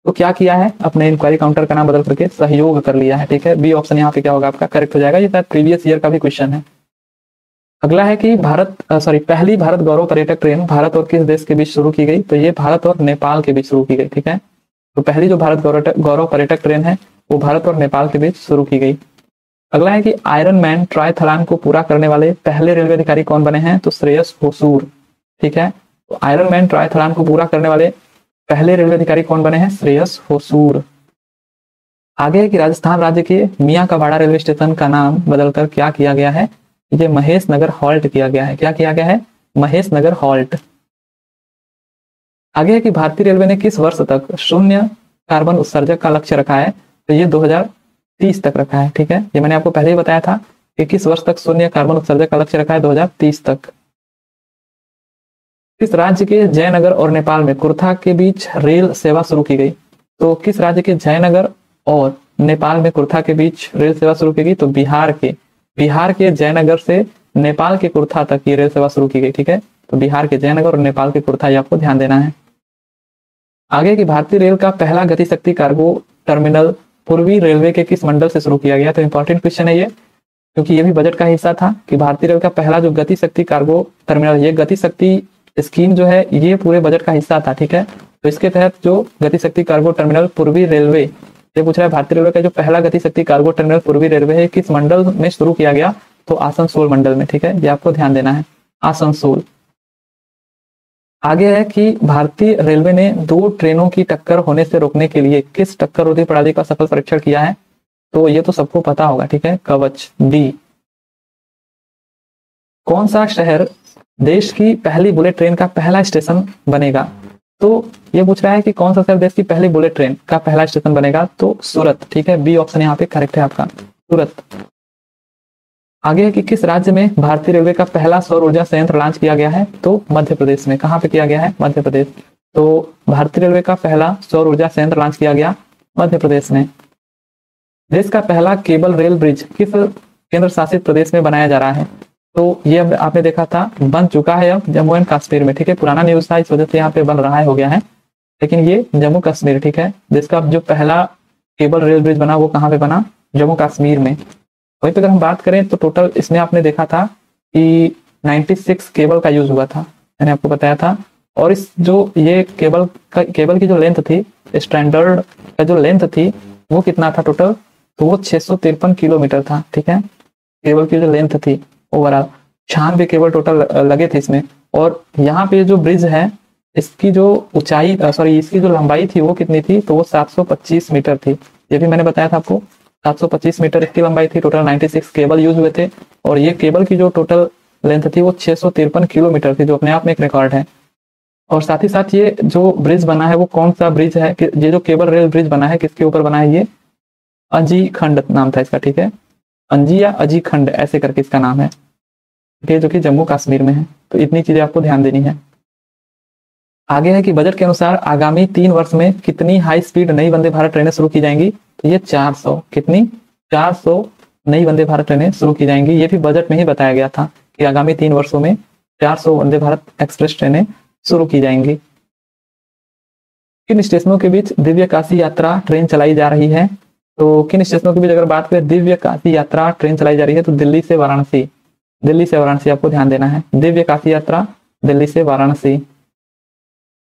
S1: तो क्या किया है? अपने इंक्वायरी काउंटर का नाम बदल करके सहयोग कर लिया है, ठीक है। बी ऑप्शन यहाँ पे क्या होगा आपका? करेक्ट हो जाएगा। ये शायद प्रीवियस ईयर का भी क्वेश्चन है। अगला है कि पहली भारत गौरव पर्यटक ट्रेन भारत और किस देश के बीच शुरू की गई? तो ये भारत और नेपाल के बीच शुरू की गई, ठीक है। तो पहली जो भारत गौरव पर्यटक ट्रेन है वो भारत और नेपाल के बीच शुरू की गई। अगला है कि आयरन मैन ट्रायथलॉन को पूरा करने वाले पहले रेलवे अधिकारी कौन बने हैं? तो श्रेयस होसूर, ठीक है। तो आयरन मैन ट्रायथलॉन को पूरा करने वाले पहले रेलवे अधिकारी कौन बने हैं? श्रेयस होसूर। आगे है कि राजस्थान राज्य के मियां का बाड़ा रेलवे स्टेशन का नाम बदलकर क्या किया गया है? ये महेश नगर हॉल्ट किया गया है। क्या किया गया है? महेश नगर हॉल्ट। आगे है कि भारतीय रेलवे ने किस वर्ष तक शून्य कार्बन उत्सर्जक का लक्ष्य रखा है? तो ये 2030 तक रखा है, ठीक है। ये मैंने आपको पहले ही बताया था कि किस वर्ष तक शून्य कार्बन उत्सर्जक का लक्ष्य रखा है, 2030 तक। किस राज्य के जयनगर और नेपाल में कुर्था के बीच रेल सेवा शुरू की गई? तो किस राज्य के जयनगर और नेपाल में कुर्था के बीच रेल सेवा शुरू की गई? तो बिहार के जयनगर से नेपाल के कुर्था तक ये रेल सेवा शुरू की गई, ठीक है। तो बिहार के जयनगर और नेपाल के कुर्था ये आपको ध्यान देना है। आगे की भारतीय रेल का पहला गति शक्ति कार्गो टर्मिनल पूर्वी रेलवे के किस मंडल से शुरू किया गया? तो इंपॉर्टेंट क्वेश्चन है ये, क्योंकि ये भी बजट का हिस्सा था कि भारतीय रेल का पहला जो गति शक्ति कार्गो टर्मिनल, ये गति शक्ति स्कीम जो है ये पूरे बजट का हिस्सा था, ठीक है। तो इसके तहत जो गति शक्ति कार्गो टर्मिनल पूर्वी रेलवे, ये पूछ रहा है भारतीय रेलवे का जो पहला गति शक्ति कार्गो टर्मिनल पूर्वी रेलवे है किस मंडल में शुरू किया गया? तो आसनसोल मंडल में, ठीक है। ये आपको ध्यान देना है, आसनसोल। आगे है कि भारतीय रेलवे ने 2 ट्रेनों की टक्कर होने से रोकने के लिए किस टक्कर रोधी प्रणाली का सफल परीक्षण किया है? तो ये तो सबको पता होगा, ठीक है, कवच डी। कौन सा शहर देश की पहली बुलेट ट्रेन का पहला स्टेशन बनेगा? तो ये पूछ रहा है कि कौन सा शहर देश की पहली बुलेट ट्रेन का पहला स्टेशन बनेगा? तो सूरत, ठीक है। बी ऑप्शन यहाँ पे करेक्ट है आपका, सूरत। आगे है कि किस राज्य में भारतीय रेलवे का पहला सौर ऊर्जा संयंत्र लॉन्च किया गया है? तो मध्य प्रदेश में। कहाँ पे किया गया है? मध्य प्रदेश। तो भारतीय रेलवे का पहला सौर ऊर्जा संयंत्र लॉन्च किया गया मध्य प्रदेश में। देश का पहला केबल रेल ब्रिज किस केंद्र शासित प्रदेश में बनाया जा रहा है? तो ये आपने देखा था बन चुका है अब जम्मू एंड कश्मीर में, ठीक है। पुराना न्यूज था इस वजह से यहाँ पे बन रहा है, हो गया है, लेकिन ये जम्मू कश्मीर, ठीक है। जिसका जो पहला केबल रेल ब्रिज बना वो कहाँ पे बना? जम्मू कश्मीर में। वहीं पे अगर हम बात करें तो टोटल इसमें आपने देखा था कि 96 केबल का यूज हुआ था, मैंने आपको बताया था। और इस जो ये केबल की जो लेंथ थी, स्टैंडर्ड का जो लेंथ थी वो कितना था टोटल? तो वो 653 किलोमीटर था, ठीक है। केबल की जो लेंथ थी ओवरऑल 96 केबल टोटल लगे थे इसमें। और यहाँ पे जो ब्रिज है इसकी जो ऊंचाई इसकी जो लंबाई थी वो कितनी थी? तो वो 725 मीटर थी। ये भी मैंने बताया था आपको, 725 मीटर इसकी लंबाई थी। टोटल 96 केबल यूज हुए थे और ये केबल की जो टोटल लेंथ थी वो 653 किलोमीटर थी, जो अपने आप में एक रिकॉर्ड है। और साथ ही साथ ये जो ब्रिज बना है वो कौन सा ब्रिज है? ये जो केबल रेल ब्रिज बना है किसके ऊपर बना है? ये अजी खंड नाम था इसका, ठीक है। अंजी या अजी खंड ऐसे करके इसका नाम है, जो कि जम्मू कश्मीर में है। तो इतनी चीजें आपको ध्यान देनी है। आगे है कि बजट के अनुसार आगामी 3 वर्ष में कितनी हाई स्पीड नई वंदे भारत ट्रेनें शुरू की जाएंगी? तो ये 400, कितनी? 400 नई वंदे भारत ट्रेनें शुरू की जाएंगी। ये भी बजट में ही बताया गया था कि आगामी 3 वर्षों में 400 वंदे भारत एक्सप्रेस ट्रेनें शुरू की जाएंगी। किन स्टेशनों के बीच दिव्य काशी यात्रा ट्रेन चलाई जा रही है? तो किन स्टेशनों के बीच अगर बात करें दिव्य काशी यात्रा ट्रेन चलाई जा रही है तो दिल्ली से वाराणसी, दिल्ली से वाराणसी आपको ध्यान देना है। दिव्य काशी यात्रा दिल्ली से वाराणसी।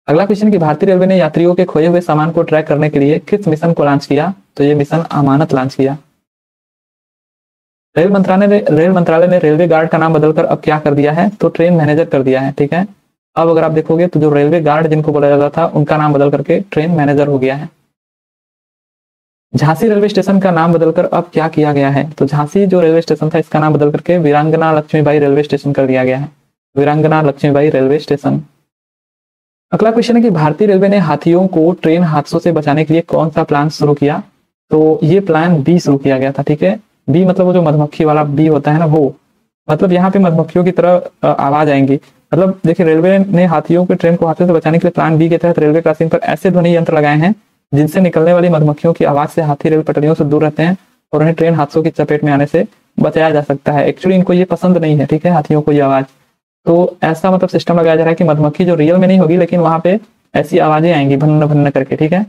S1: अगला क्वेश्चन कि भारतीय रेलवे ने यात्रियों के खोए हुए सामान को ट्रैक करने के लिए किस मिशन को लॉन्च किया? तो ये मिशन अमानत लॉन्च किया। रेल मंत्रालय ने रेलवे गार्ड का नाम बदलकर अब क्या कर दिया है? तो ट्रेन मैनेजर कर दिया है, ठीक है। अब अगर आप देखोगे तो जो रेलवे गार्ड जिनको बोला जाता था उनका नाम बदल करके ट्रेन मैनेजर हो गया है। झांसी रेलवे स्टेशन का नाम बदलकर अब क्या किया गया है? तो झांसी जो रेलवे स्टेशन था इसका नाम बदल करके वीरांगना लक्ष्मीबाई रेलवे स्टेशन कर दिया गया है। वीरांगना लक्ष्मीबाई रेलवे स्टेशन। अगला क्वेश्चन है कि भारतीय रेलवे ने हाथियों को ट्रेन हादसों से बचाने के लिए कौन सा प्लान शुरू किया? तो ये प्लान बी शुरू किया गया था। ठीक है, बी मतलब वो जो मधुमक्खी वाला बी होता है ना, वो मतलब यहाँ पे मधुमक्खियों की तरह आवाज आएंगी। मतलब देखिए, रेलवे ने हाथियों के ट्रेन को हाथियों से बचाने के लिए प्लान बी के तहत रेलवे क्रॉसिंग पर ऐसे ध्वनि यंत्र लगाए हैं जिनसे निकलने वाली मधुमक्खियों की आवाज से हाथी रेल पटरियों से दूर रहते हैं और उन्हें ट्रेन हादसों की चपेट में आने से बचाया जा सकता है। एक्चुअली इनको ये पसंद नहीं है, ठीक है, हाथियों को ये आवाज। तो ऐसा मतलब सिस्टम लगाया जा रहा है कि मधुमक्खी जो रियल में नहीं होगी लेकिन वहां पे ऐसी आवाजें आएंगी भन्न भन्न करके। ठीक है,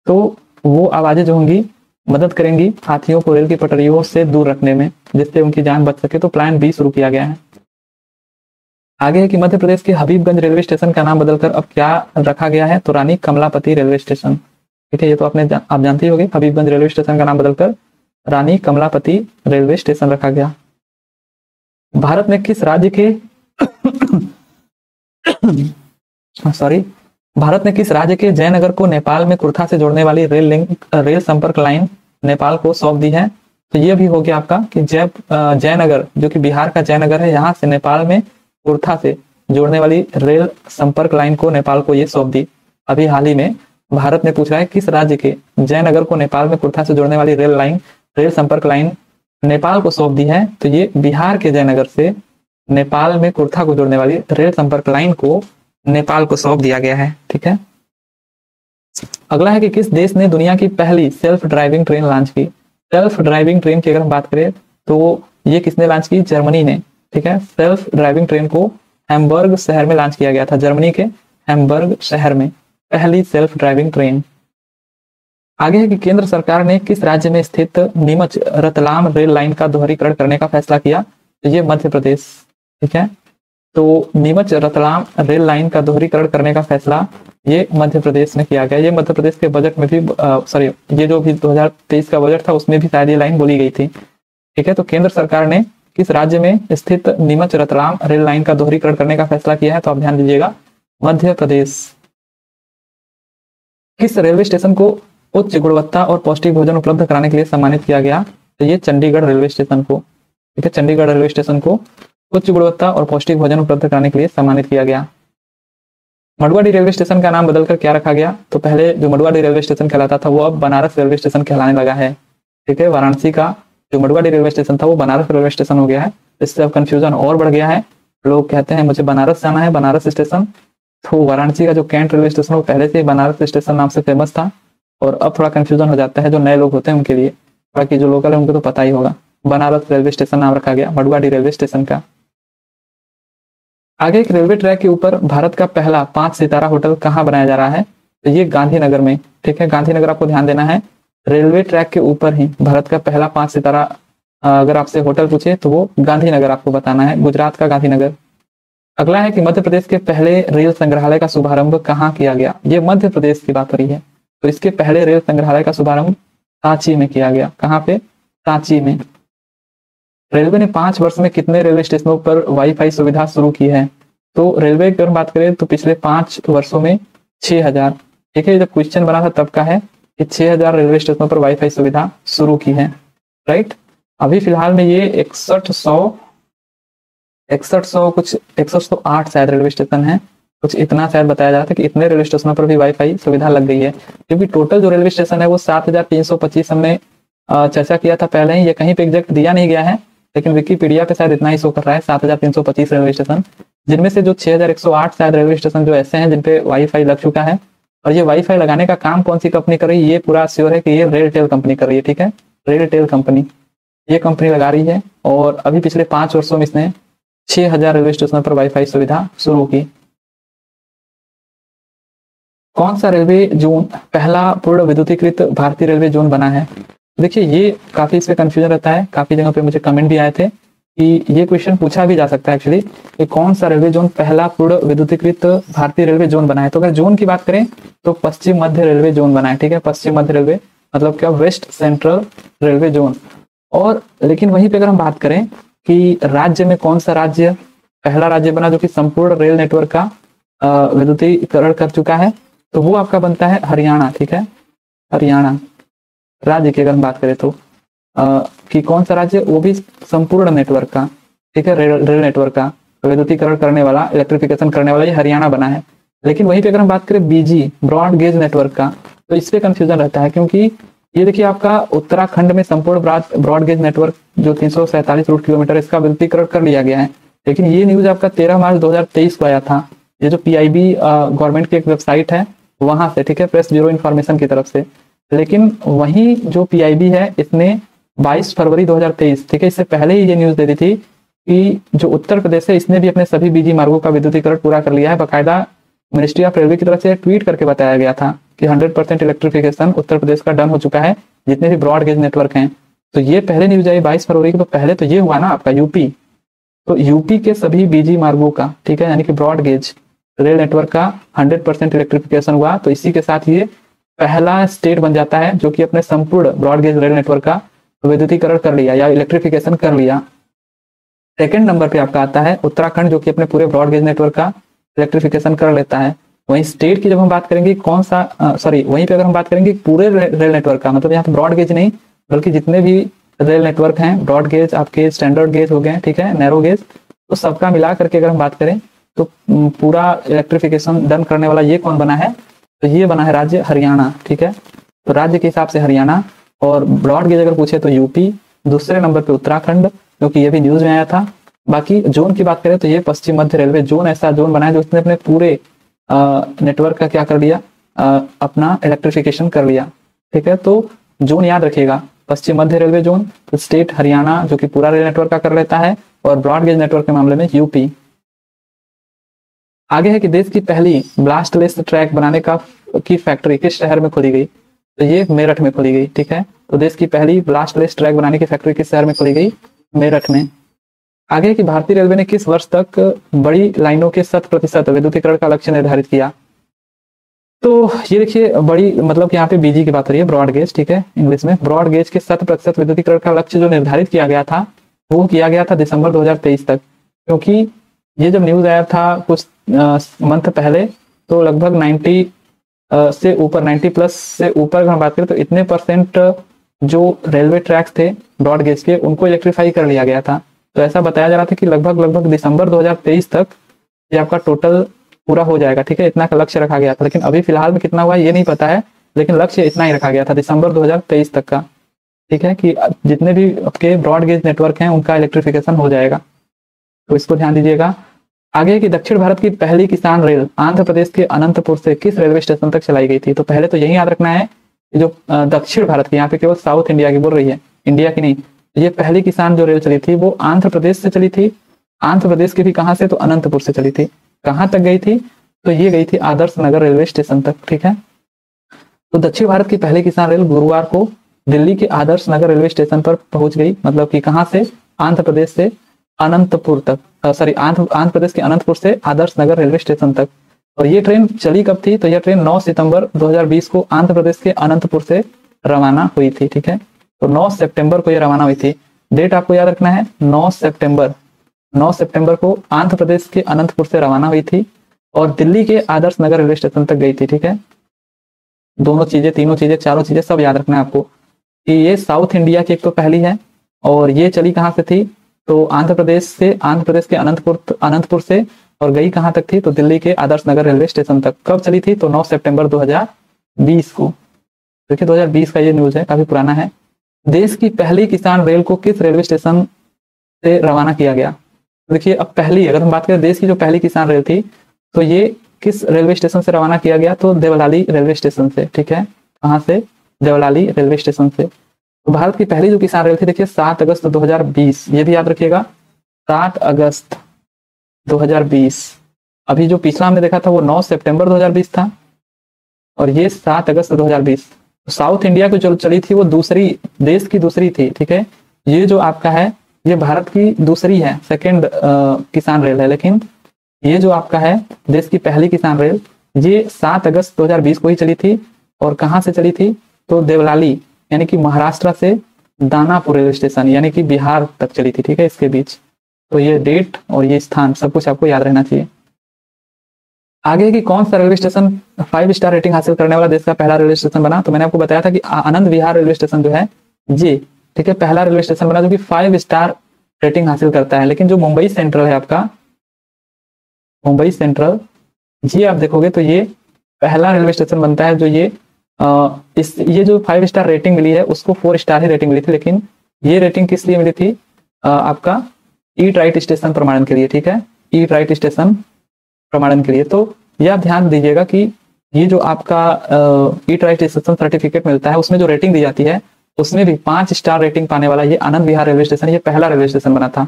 S1: तो वो आवाजें जो होंगी मदद करेंगी हाथियों को रेल की पटरियों से दूर रखने में, जिससे उनकी जान बच सके। तो प्लान बी शुरू किया गया है। आगे है कि मध्य प्रदेश के हबीबगंज रेलवे स्टेशन का नाम बदलकर अब क्या रखा गया है? तो रानी कमलापति रेलवे स्टेशन। ठीक है, ये तो आप जानते ही होंगे, हबीबगंज रेलवे स्टेशन का नाम बदलकर रानी कमलापति रेलवे स्टेशन रखा गया। भारत में किस राज्य के भारत ने किस राज्य के जयनगर को नेपाल में कुर्था से जोड़ने वाली रेल संपर्क लाइन नेपाल को सौंप दी है? तो ये भी हो गया आपका कि जयनगर जो कि बिहार का जयनगर है, यहाँ से नेपाल में कुर्था से जोड़ने वाली रेल संपर्क लाइन को नेपाल को ये सौंप दी। अभी हाल ही में भारत ने पूछा है किस राज्य के जयनगर को नेपाल में कुर्था से जोड़ने वाली रेल संपर्क लाइन नेपाल को सौंप दी है? तो ये बिहार के जयनगर से नेपाल में कुर्था को जोड़ने वाली रेल संपर्क लाइन को नेपाल को सौंप दिया गया है। ठीक है, अगला है कि किस देश ने दुनिया की पहली सेल्फ ड्राइविंग ट्रेन लॉन्च की? सेल्फ ड्राइविंग ट्रेन की अगर हम बात करें तो ये किसने लॉन्च की? जर्मनी ने। ठीक है, सेल्फ ड्राइविंग ट्रेन को हैम्बर्ग शहर में लॉन्च किया गया था, जर्मनी के हैम्बर्ग शहर में पहली सेल्फ ड्राइविंग ट्रेन। आगे है कि केंद्र सरकार ने किस राज्य में स्थित नीमच रतलाम रेल लाइन का दोहरीकरण करने का फैसला किया? तो ये मध्य प्रदेश। ठीक है, तो नीमच रतलाम रेल लाइन का दोहरीकरण करने का फैसला ये मध्य प्रदेश में किया गया। ये मध्य प्रदेश के बजट में भी ये जो भी 2023 का बजट था उसमें भी शायद ये लाइन बोली गई थी। ठीक है, तो केंद्र सरकार ने किस राज्य में स्थित नीमच रतलाम रेल लाइन का दोहरीकरण करने का फैसला किया है? तो आप ध्यान दीजिएगा, मध्य प्रदेश। किस रेलवे स्टेशन को उच्च गुणवत्ता और पौष्टिक भोजन उपलब्ध कराने के लिए सम्मानित किया गया? तो ये चंडीगढ़ रेलवे स्टेशन को। ठीक है, चंडीगढ़ रेलवे स्टेशन को उच्च गुणवत्ता और पौष्टिक भोजन उपलब्ध कराने के लिए सम्मानित किया गया। मडुआडीह रेलवे स्टेशन का नाम बदलकर क्या रखा गया? तो पहले जो मडुआडीह रेलवे स्टेशन कहलाता था वो अब बनारस रेलवे स्टेशन कहलाने लगा है। ठीक है, वाराणसी का जो मडुआडीह रेलवे स्टेशन था वो बनारस रेलवे स्टेशन हो गया है। इससे अब कंफ्यूजन और बढ़ गया है। लोग कहते हैं मुझे बनारस जाना है, बनारस स्टेशन। तो वाराणसी का जो कैंट रेलवे स्टेशन वो पहले से बनारस स्टेशन नाम से फेमस था और अब थोड़ा कंफ्यूजन हो जाता है जो नए लोग होते हैं उनके लिए। बाकी जो लोकल है उनको तो पता ही होगा। बनारस रेलवे स्टेशन नाम रखा गया मडुआडीह रेलवे स्टेशन का। आगे एक रेलवे ट्रैक के ऊपर भारत का पहला 5 सितारा होटल कहाँ बनाया जा रहा है? तो ये गांधीनगर में। ठीक है, गांधीनगर आपको ध्यान देना है, रेलवे ट्रैक के ऊपर ही भारत का पहला 5 सितारा अगर आपसे होटल पूछे तो वो गांधीनगर आपको बताना है, गुजरात का गांधीनगर। अगला है कि मध्य प्रदेश के पहले रेल संग्रहालय का शुभारंभ कहाँ किया गया? ये मध्य प्रदेश की बात हो रही है, तो इसके पहले रेल संग्रहालय का शुभारंभ सांची में किया गया। कहाँ पे? सांची में। रेलवे ने 5 वर्ष में कितने रेलवे स्टेशनों पर वाईफाई सुविधा शुरू की है? तो रेलवे की अगर बात करें तो पिछले 5 वर्षों में 6000। ठीक है, जब क्वेश्चन बना था तब का है कि 6000 रेलवे स्टेशनों पर वाईफाई सुविधा शुरू की है। राइट, अभी फिलहाल में ये 6108 शायद रेलवे स्टेशन है, कुछ इतना शायद बताया जाता है कि इतने रेलवे स्टेशनों पर भी वाईफाई सुविधा लग गई है। क्योंकि टोटल जो रेलवे स्टेशन है वो 7325 हमने चर्चा किया था पहले ही, ये कहीं पे एग्जैक्ट दिया नहीं गया है लेकिन विकिपीडिया पे शायद इतना ही शो कर रहा है 7325 रेलवे स्टेशन, जिनमें से जो 6108 शायद रेलवे स्टेशन जो ऐसे हैं जिनपे वाईफाई लग चुका है। और ये वाईफाई लगाने का काम कौन सी कंपनी कर रही है ये पूरा श्योर है कि ये रेलटेल कंपनी कर रही है। ठीक है, रेलटेल कंपनी ये कंपनी लगा रही है और अभी पिछले 5 वर्षों में इसने 6000 रेलवे स्टेशनों पर वाईफाई सुविधा शुरू की। कौन सा रेलवे जोन पहला पूर्ण विद्युतीकृत भारतीय रेलवे जोन बना है? देखिए, ये काफी इसमें कंफ्यूजन रहता है, काफी जगह पे मुझे कमेंट भी आए थे कि ये क्वेश्चन पूछा भी जा सकता है एक्चुअली कि कौन सा रेलवे जोन पहला पूर्ण विद्युतीकृत भारतीय रेलवे जोन बना है। तो अगर जोन की बात करें तो पश्चिम मध्य रेलवे जोन बना है। ठीक है, पश्चिम मध्य रेलवे मतलब क्या, वेस्ट सेंट्रल रेलवे जोन। और लेकिन वहीं पे अगर हम बात करें कि राज्य में कौन सा राज्य पहला राज्य बना जो कि संपूर्ण रेल नेटवर्क का विद्युतीकरण कर चुका है, तो वो आपका बनता है हरियाणा। ठीक है, हरियाणा राज्य की अगर हम बात करें तो कि कौन सा राज्य, वो भी संपूर्ण नेटवर्क का, ठीक है, रेल नेटवर्क का विद्युतीकरण करने वाला, इलेक्ट्रिफिकेशन करने वाला ये हरियाणा बना है। लेकिन वहीं पे अगर हम बात करें बीजी ब्रॉड गेज नेटवर्क का, तो इस पे कंफ्यूजन रहता है, क्योंकि ये देखिए आपका उत्तराखंड में संपूर्ण ब्रॉड गेज नेटवर्क जो 347 रूट किलोमीटर इसका विद्युतीकरण कर लिया गया है। लेकिन ये न्यूज आपका 13 मार्च 2023 को आया था, ये जो पीआईबी गवर्नमेंट की एक वेबसाइट है वहां से, ठीक है, प्रेस ब्यूरो इन्फॉर्मेशन की तरफ से। लेकिन वही जो पीआईबी है इसने 22 फरवरी 2023, ठीक है, इससे पहले ही ये न्यूज दे दी थी कि जो उत्तर प्रदेश है इसने भी अपने सभी बीजी मार्गों का विद्युतीकरण पूरा कर लिया है। बाकायदा मिनिस्ट्री ऑफ रेलवे की तरफ से ट्वीट करके बताया गया था कि 100% इलेक्ट्रिफिकेशन उत्तर प्रदेश का डन हो चुका है, जितने भी ब्रॉड गेज नेटवर्क हैं। तो ये पहले न्यूज आई 22 फरवरी को, तो पहले तो ये हुआ ना आपका यूपी, तो यूपी के सभी बीजी मार्गों का, ठीक है, यानी कि ब्रॉड गेज रेल नेटवर्क का 100% इलेक्ट्रिफिकेशन हुआ। तो इसी के साथ ये पहला स्टेट बन जाता है जो कि अपने संपूर्ण ब्रॉड गेज रेल नेटवर्क का विद्युतीकरण कर लिया या इलेक्ट्रिफिकेशन कर लिया। सेकंड नंबर पे आपका आता है उत्तराखंड, जो कि अपने पूरे ब्रॉड गेज नेटवर्क का इलेक्ट्रिफिकेशन कर लेता है। वहीं स्टेट की जब हम बात करेंगे कौन सा वहीं पे अगर हम बात करेंगे पूरे रेल नेटवर्क का, मतलब यहाँ पे ब्रॉड गेज नहीं बल्कि जितने भी रेल नेटवर्क हैं, ब्रॉड गेज आपके स्टैंडर्ड गेज हो गए, ठीक है, नैरो गेज, तो सबका मिला करके अगर हम बात करें तो पूरा इलेक्ट्रिफिकेशन डन करने वाला ये कौन बना है, तो ये बना है राज्य हरियाणा। ठीक है, तो राज्य के हिसाब से हरियाणा, और ब्रॉड गेज अगर पूछे तो यूपी, दूसरे नंबर पे उत्तराखंड, क्योंकि ये भी न्यूज में आया था। बाकी जोन की बात करें तो ये पश्चिम मध्य रेलवे जोन ऐसा जोन बना है जो उसने अपने पूरे नेटवर्क का क्या कर लिया, अपना इलेक्ट्रिफिकेशन कर लिया। ठीक है, तो जोन याद रखिएगा, पश्चिम मध्य रेलवे जोन, तो स्टेट हरियाणा जो कि पूरा रेल नेटवर्क का कर लेता है, और ब्रॉड गेज नेटवर्क के मामले में यूपी। आगे है कि देश की पहली ब्लास्टलेस ट्रैक बनाने की फैक्ट्री किस शहर में खोली गई, तो ये मेरठ में खोली गई। ठीक है, तो देश की पहली ब्लास्टलेस ट्रैक बनाने की फैक्ट्री किस शहर में खोली गई, मेरठ में। आगे कि भारतीय रेलवे ने किस वर्ष तक बड़ी लाइनों के 100% विद्युतीकरण का लक्ष्य निर्धारित किया, तो ये देखिए बड़ी, मतलब कि यहाँ पे बीजी की बात हो रही है, ब्रॉड गेज, ठीक है, इंग्लिश में ब्रॉड गेज के 100% विद्युतीकरण का लक्ष्य जो निर्धारित किया गया था वो किया गया था दिसंबर 2023 तक। क्योंकि ये जब न्यूज आया था कुछ मंथ पहले, तो लगभग 90 से ऊपर, 90+ से ऊपर अगर हम बात करें तो इतने परसेंट जो रेलवे ट्रैक्स थे ब्रॉड गेज के उनको इलेक्ट्रीफाई कर लिया गया था। तो ऐसा बताया जा रहा था कि लगभग दिसंबर 2023 तक ये आपका टोटल पूरा हो जाएगा। ठीक है, इतना का लक्ष्य रखा गया था, लेकिन अभी फिलहाल में कितना हुआ ये नहीं पता है, लेकिन लक्ष्य इतना ही रखा गया था दिसंबर 2023 तक का। ठीक है, कि जितने भी आपके ब्रॉड गेज नेटवर्क हैं उनका इलेक्ट्रिफिकेशन हो जाएगा, तो इसको ध्यान दीजिएगा। आगे कि दक्षिण भारत की पहली किसान रेल आंध्र प्रदेश के अनंतपुर से किस रेलवे स्टेशन तक चलाई गई थी, तो पहले तो यही याद रखना है जो दक्षिण भारत की, यहाँ पे केवल साउथ इंडिया की बोल रही है, इंडिया की नहीं। ये पहली किसान जो रेल चली थी वो आंध्र प्रदेश से चली थी। आंध्र प्रदेश की भी कहाँ से, तो अनंतपुर से चली थी। कहाँ तक गई थी, तो ये गई थी आदर्श नगर रेलवे स्टेशन तक। ठीक है, तो दक्षिण भारत की पहली किसान रेल गुरुवार को दिल्ली के आदर्श नगर रेलवे स्टेशन पर पहुंच गई, मतलब कि कहाँ से, आंध्र प्रदेश से अनंतपुर तक, आंध्र प्रदेश के अनंतपुर से आदर्श नगर रेलवे स्टेशन तक। और ये ट्रेन चली कब थी, तो यह ट्रेन 9 सितंबर 2020 को आंध्र प्रदेश के अनंतपुर से रवाना हुई थी। ठीक है, तो 9 सितंबर को ये रवाना हुई थी। डेट आपको याद रखना है, 9 सितंबर को आंध्र प्रदेश के अनंतपुर से रवाना हुई थी और दिल्ली के आदर्श नगर रेलवे स्टेशन तक गई थी। ठीक है, दोनों चीजें, तीनों चीजें, चारों चीजें सब याद रखना है आपको कि ये साउथ इंडिया की एक तो पहली है, और ये चली कहाँ से थी, तो आंध्र प्रदेश के अनंतपुर से, और गई कहाँ तक थी, तो दिल्ली के आदर्श नगर रेलवे स्टेशन तक। कब चली थी, तो 9 सितंबर 2020 को। देखिए 2020 का ये न्यूज है, काफी पुराना है। देश की पहली किसान रेल को किस रेलवे स्टेशन से रवाना किया गया, देखिए अब पहली, अगर हम बात करें देश की जो पहली किसान रेल थी, तो ये किस रेलवे स्टेशन से रवाना किया गया, तो देवलाली रेलवे स्टेशन से। ठीक है, कहाँ से, देवलाली रेलवे स्टेशन से। तो भारत की पहली जो किसान रेल थी, देखिए 7 अगस्त 2020, ये भी याद रखिएगा, 7 अगस्त 2020। अभी जो पिछला हमने देखा था वो 9 सितंबर 2020 था, और ये 7 अगस्त 2020। साउथ इंडिया की जो चली थी वो दूसरी, देश की दूसरी थी। ठीक है, ये जो आपका है ये भारत की दूसरी है, सेकंड किसान रेल है, लेकिन ये जो आपका है देश की पहली किसान रेल, ये 7 अगस्त 2020 को ही चली थी। और कहाँ से चली थी, तो देवलाली, यानी कि महाराष्ट्र से दानापुर रेलवे स्टेशन, यानी कि बिहार तक चली थी। ठीक है, इसके बीच। तो ये डेट और ये स्थान सब कुछ आपको याद रहना चाहिए। आगे है कि कौन सा रेलवे स्टेशन 5 स्टार रेटिंग हासिल करने वाला देश का पहला रेलवे स्टेशन बना। तो मैंने आपको बताया था कि आनंद विहार रेलवे स्टेशन जो है ये, ठीक है, पहला रेलवे स्टेशन बना जो कि 5 स्टार रेटिंग हासिल करता है। लेकिन जो मुंबई सेंट्रल है आपका, मुंबई सेंट्रल, ये आप देखोगे तो ये पहला रेलवे स्टेशन बनता है जो ये जो 5 स्टार रेटिंग मिली है उसको 4 स्टार ही रेटिंग मिली थी। लेकिन ये रेटिंग किस लिए मिली थी? आपका ईट राइट स्टेशन प्रमाणन के लिए, ठीक है, ईट राइट स्टेशन प्रमाणन के लिए। तो ये आप ध्यान दीजिएगा कि ये जो आपका ईट राइट स्टेशन सर्टिफिकेट मिलता है उसमें जो रेटिंग दी जाती है उसमें भी 5 स्टार रेटिंग पाने वाला ये आनंद विहार रेलवे स्टेशन ये पहला रेलवे स्टेशन बना था,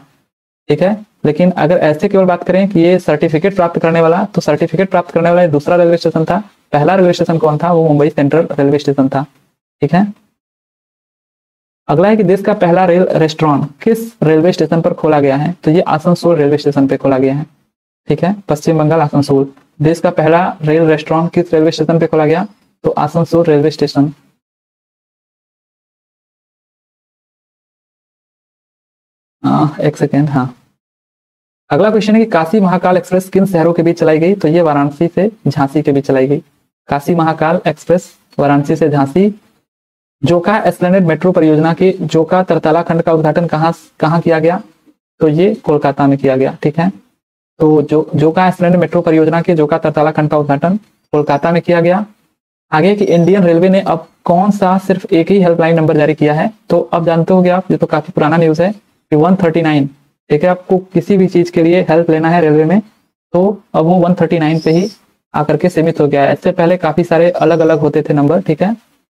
S1: ठीक है। लेकिन अगर ऐसे केवल बात करें कि ये सर्टिफिकेट प्राप्त करने वाला, तो सर्टिफिकेट प्राप्त करने वाला दूसरा रेलवे स्टेशन था। पहला रेलवे स्टेशन कौन था? वो मुंबई सेंट्रल रेलवे स्टेशन था, ठीक है। अगला है कि देश का पहला रेल रेस्टोरेंट किस रेलवे स्टेशन पर खोला गया है? तो ये आसनसोल रेलवे स्टेशन पे खोला गया है, ठीक है, पश्चिम बंगाल आसनसोल। देश का पहला रेल रेस्टोरेंट किस रेलवे स्टेशन पे खोला गया? तो आसनसोल रेलवे स्टेशन। एक सेकेंड, हाँ। अगला क्वेश्चन है कि काशी महाकाल एक्सप्रेस किन शहरों के बीच चलाई गई? तो ये वाराणसी से झांसी के बीच चलाई गई। काशी महाकाल एक्सप्रेस वाराणसी से झांसी। जोका एस्प्लेनेड मेट्रो परियोजना के जोका तरतला खंड का उद्घाटन कहाँ किया गया? तो ये कोलकाता में किया गया, ठीक है। तो जोका एस्प्लेनेड मेट्रो परियोजना के जोका तरतला खंड का उद्घाटन कोलकाता में किया गया। आगे कि इंडियन रेलवे ने अब कौन सा सिर्फ एक ही हेल्पलाइन नंबर जारी किया है? तो अब जानते होंगे आप, ये तो काफी पुराना न्यूज है कि 139, ठीक है, आपको किसी भी चीज के लिए हेल्प लेना है रेलवे में तो अब वो 139 पे ही आकर के सीमित हो गया है। इससे पहले काफी सारे अलग अलग होते थे नंबर, ठीक है,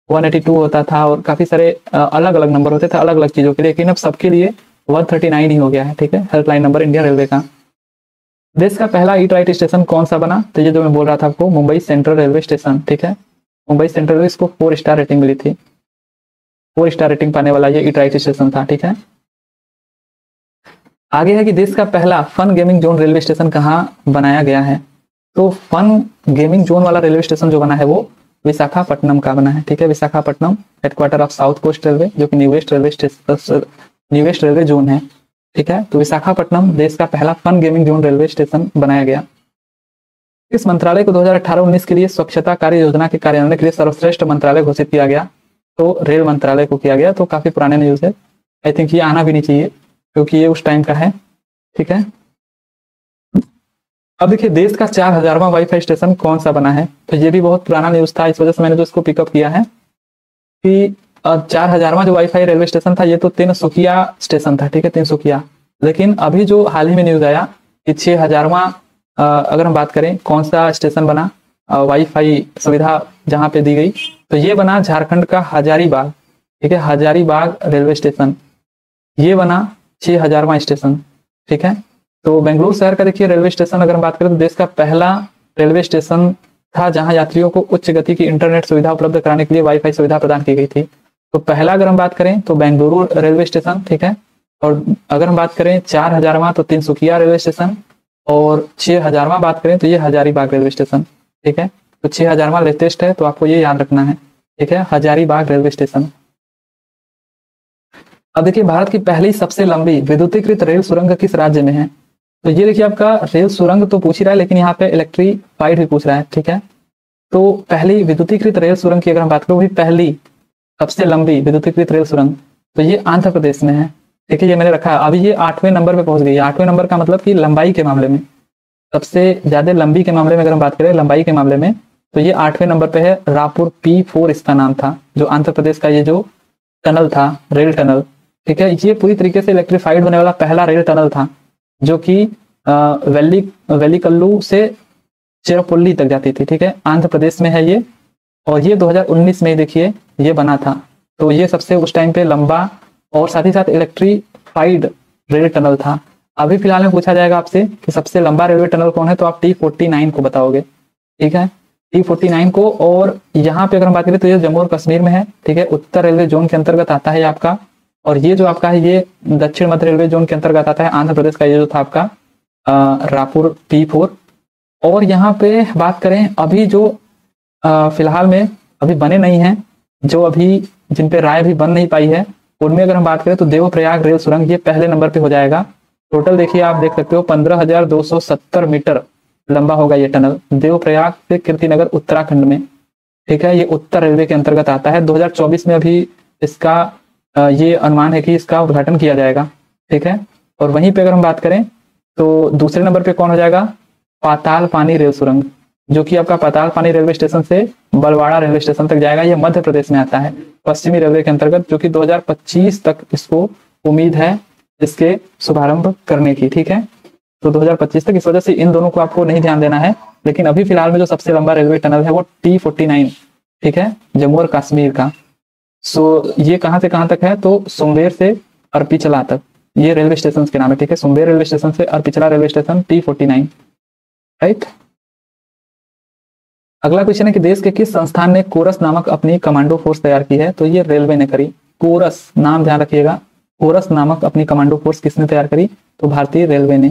S1: 182 होता था और काफी सारे अलग अलग नंबर होते थे अलग अलग चीजों के लिए, लेकिन अब सबके लिए 139 ही हो गया है, ठीक है, हेल्पलाइन नंबर इंडियन रेलवे का। देश का पहला ईट राइट स्टेशन कौन सा बना? तो ये जो मैं बोल रहा था आपको, मुंबई सेंट्रल रेलवे स्टेशन, ठीक है, मुंबई सेंट्रल रेलवे, इसको 4 स्टार रेटिंग मिली थी, 4 स्टार रेटिंग पाने वाला ये ईट राइट स्टेशन था, ठीक है। आगे है कि देश का पहला fun gaming zone railway station कहाँ बनाया गया है? तो फन गेमिंग जोन वाला रेलवे स्टेशन जो बना है वो विशाखापट्टनम का बना है, ठीक है, Visakhapatnam, headquarter of south coast railway, जो कि न्यूवेस्ट रेलवे जोन है, ठीक है। तो विशाखापट्टनम देश का पहला fun gaming zone railway station बनाया गया। इस मंत्रालय को 2018-19 के लिए स्वच्छता कार्य योजना के कार्यान्वयन के लिए सर्वश्रेष्ठ मंत्रालय घोषित किया गया। तो रेल मंत्रालय को किया गया। तो काफी पुराने न्यूज है, आई थिंक ये आना भी नहीं चाहिए क्योंकि ये उस टाइम का है, ठीक है। अब देखिए देश का 4000वां वाईफाई स्टेशन कौन सा बना है? तो ये भी बहुत पुराना न्यूज था, इस वजह से मैंने जो इसको पिकअप किया है कि 4000वां जो वाईफाई रेलवे स्टेशन था ये तो तिनसुकिया स्टेशन था, ठीक है, तिनसुकिया। लेकिन अभी जो हाल ही में न्यूज आया कि 6000वां अगर हम बात करें कौन सा स्टेशन बना वाईफाई सुविधा जहां पे दी गई, तो ये बना झारखंड का हजारीबाग, ठीक है, हजारीबाग रेलवे स्टेशन, ये बना 6000वां स्टेशन, ठीक है। तो बेंगलुरु शहर का देखिए रेलवे स्टेशन अगर हम बात करें तो देश का पहला रेलवे स्टेशन था जहां यात्रियों को उच्च गति की इंटरनेट सुविधा उपलब्ध कराने के लिए वाईफाई सुविधा प्रदान की गई थी। तो पहला अगर हम बात करें तो बेंगलुरु रेलवे स्टेशन, ठीक है, और अगर हम बात करें 4000वां तो तिनसुकिया रेलवे स्टेशन, और 6000वां बात करें तो ये हजारीबाग रेलवे स्टेशन, ठीक है। तो 6000वां लेटेस्ट है तो आपको ये याद रखना है, ठीक है, हजारीबाग रेलवे स्टेशन। अब देखिए भारत की पहली सबसे लंबी विद्युतीकृत रेल सुरंग किस राज्य में है? तो ये देखिए आपका रेल सुरंग तो पूछ ही रहा है लेकिन यहाँ पे इलेक्ट्रीफाइड भी पूछ रहा है, ठीक है। तो पहली विद्युतीकृत रेल सुरंग की अगर हम बात करें वही पहली सबसे लंबी विद्युतीकृत रेल सुरंग तो ये आंध्र प्रदेश में है, ठीक है, ये मैंने रखा है। अभी ये 8वें नंबर पे पहुंच गई है। 8वें नंबर का मतलब कि लंबाई के मामले में सबसे ज्यादा लंबी के मामले में अगर हम बात करें लंबाई के मामले में तो ये 8वें नंबर पे है। रायपुर P4 इसका नाम था, जो आंध्र प्रदेश का ये जो टनल था, रेल टनल, ठीक है, ये पूरी तरीके से इलेक्ट्रीफाइड होने वाला पहला रेल टनल था जो कि वेलिकल्लू से चिरपल्ली तक जाती थी, ठीक है, आंध्र प्रदेश में है ये, और ये 2019 में देखिए ये बना था। तो ये सबसे उस टाइम पे लंबा और साथ ही साथ इलेक्ट्रीफाइड रेल टनल था। अभी फिलहाल में पूछा जाएगा आपसे कि सबसे लंबा रेलवे टनल कौन है तो आप T49 को बताओगे, ठीक है, T49 को। और यहाँ पे अगर हम बात करें तो ये जम्मू और कश्मीर में है, ठीक है, उत्तर रेलवे जोन के अंतर्गत आता है आपका, और ये जो आपका है ये दक्षिण मध्य रेलवे जोन के अंतर्गत आता है आंध्र प्रदेश का, ये जो था आपका रायपुर P4। और यहाँ पे बात करें अभी जो फिलहाल में अभी बने नहीं हैं, जो अभी जिन पे राय भी बन नहीं पाई है, उनमें अगर हम बात करें तो देवप्रयाग रेल सुरंग ये पहले नंबर पे हो जाएगा। टोटल देखिए आप देख सकते हो 15,270 मीटर लंबा होगा ये टनल, देवप्रयाग से कीर्तिनगर उत्तराखंड में, ठीक है। ये उत्तर रेलवे के अंतर्गत आता है। 2024 में अभी इसका ये अनुमान है कि इसका उद्घाटन किया जाएगा, ठीक है। और वहीं पे अगर हम बात करें तो दूसरे नंबर पे कौन हो जाएगा, पाताल पानी रेल सुरंग, जो कि आपका पाताल पानी रेलवे स्टेशन से बलवाड़ा रेलवे स्टेशन तक जाएगा। ये मध्य प्रदेश में आता है, पश्चिमी रेलवे के अंतर्गत, जो कि 2025 तक इसको उम्मीद है इसके शुभारंभ करने की, ठीक है। तो 2025 तक, इस वजह से इन दोनों को आपको नहीं ध्यान देना है। लेकिन अभी फिलहाल में जो सबसे लंबा रेलवे टनल है वो T49, ठीक है, जम्मू और कश्मीर का। सो ये कहां से कहां तक है, तो सुम्बेर से अरपीचला तक, ये रेलवे स्टेशन के नाम है, ठीक है। सुम्बेर रेलवे स्टेशन से अरपीचला रेलवे स्टेशन T49, राइट। अगला क्वेश्चन है कि देश के किस संस्थान ने कोरस नामक अपनी कमांडो फोर्स तैयार की है, तो ये रेलवे ने करी। कोरस नाम ध्यान रखिएगा, कोरस नामक अपनी कमांडो फोर्स किसने तैयार करी, तो भारतीय रेलवे ने,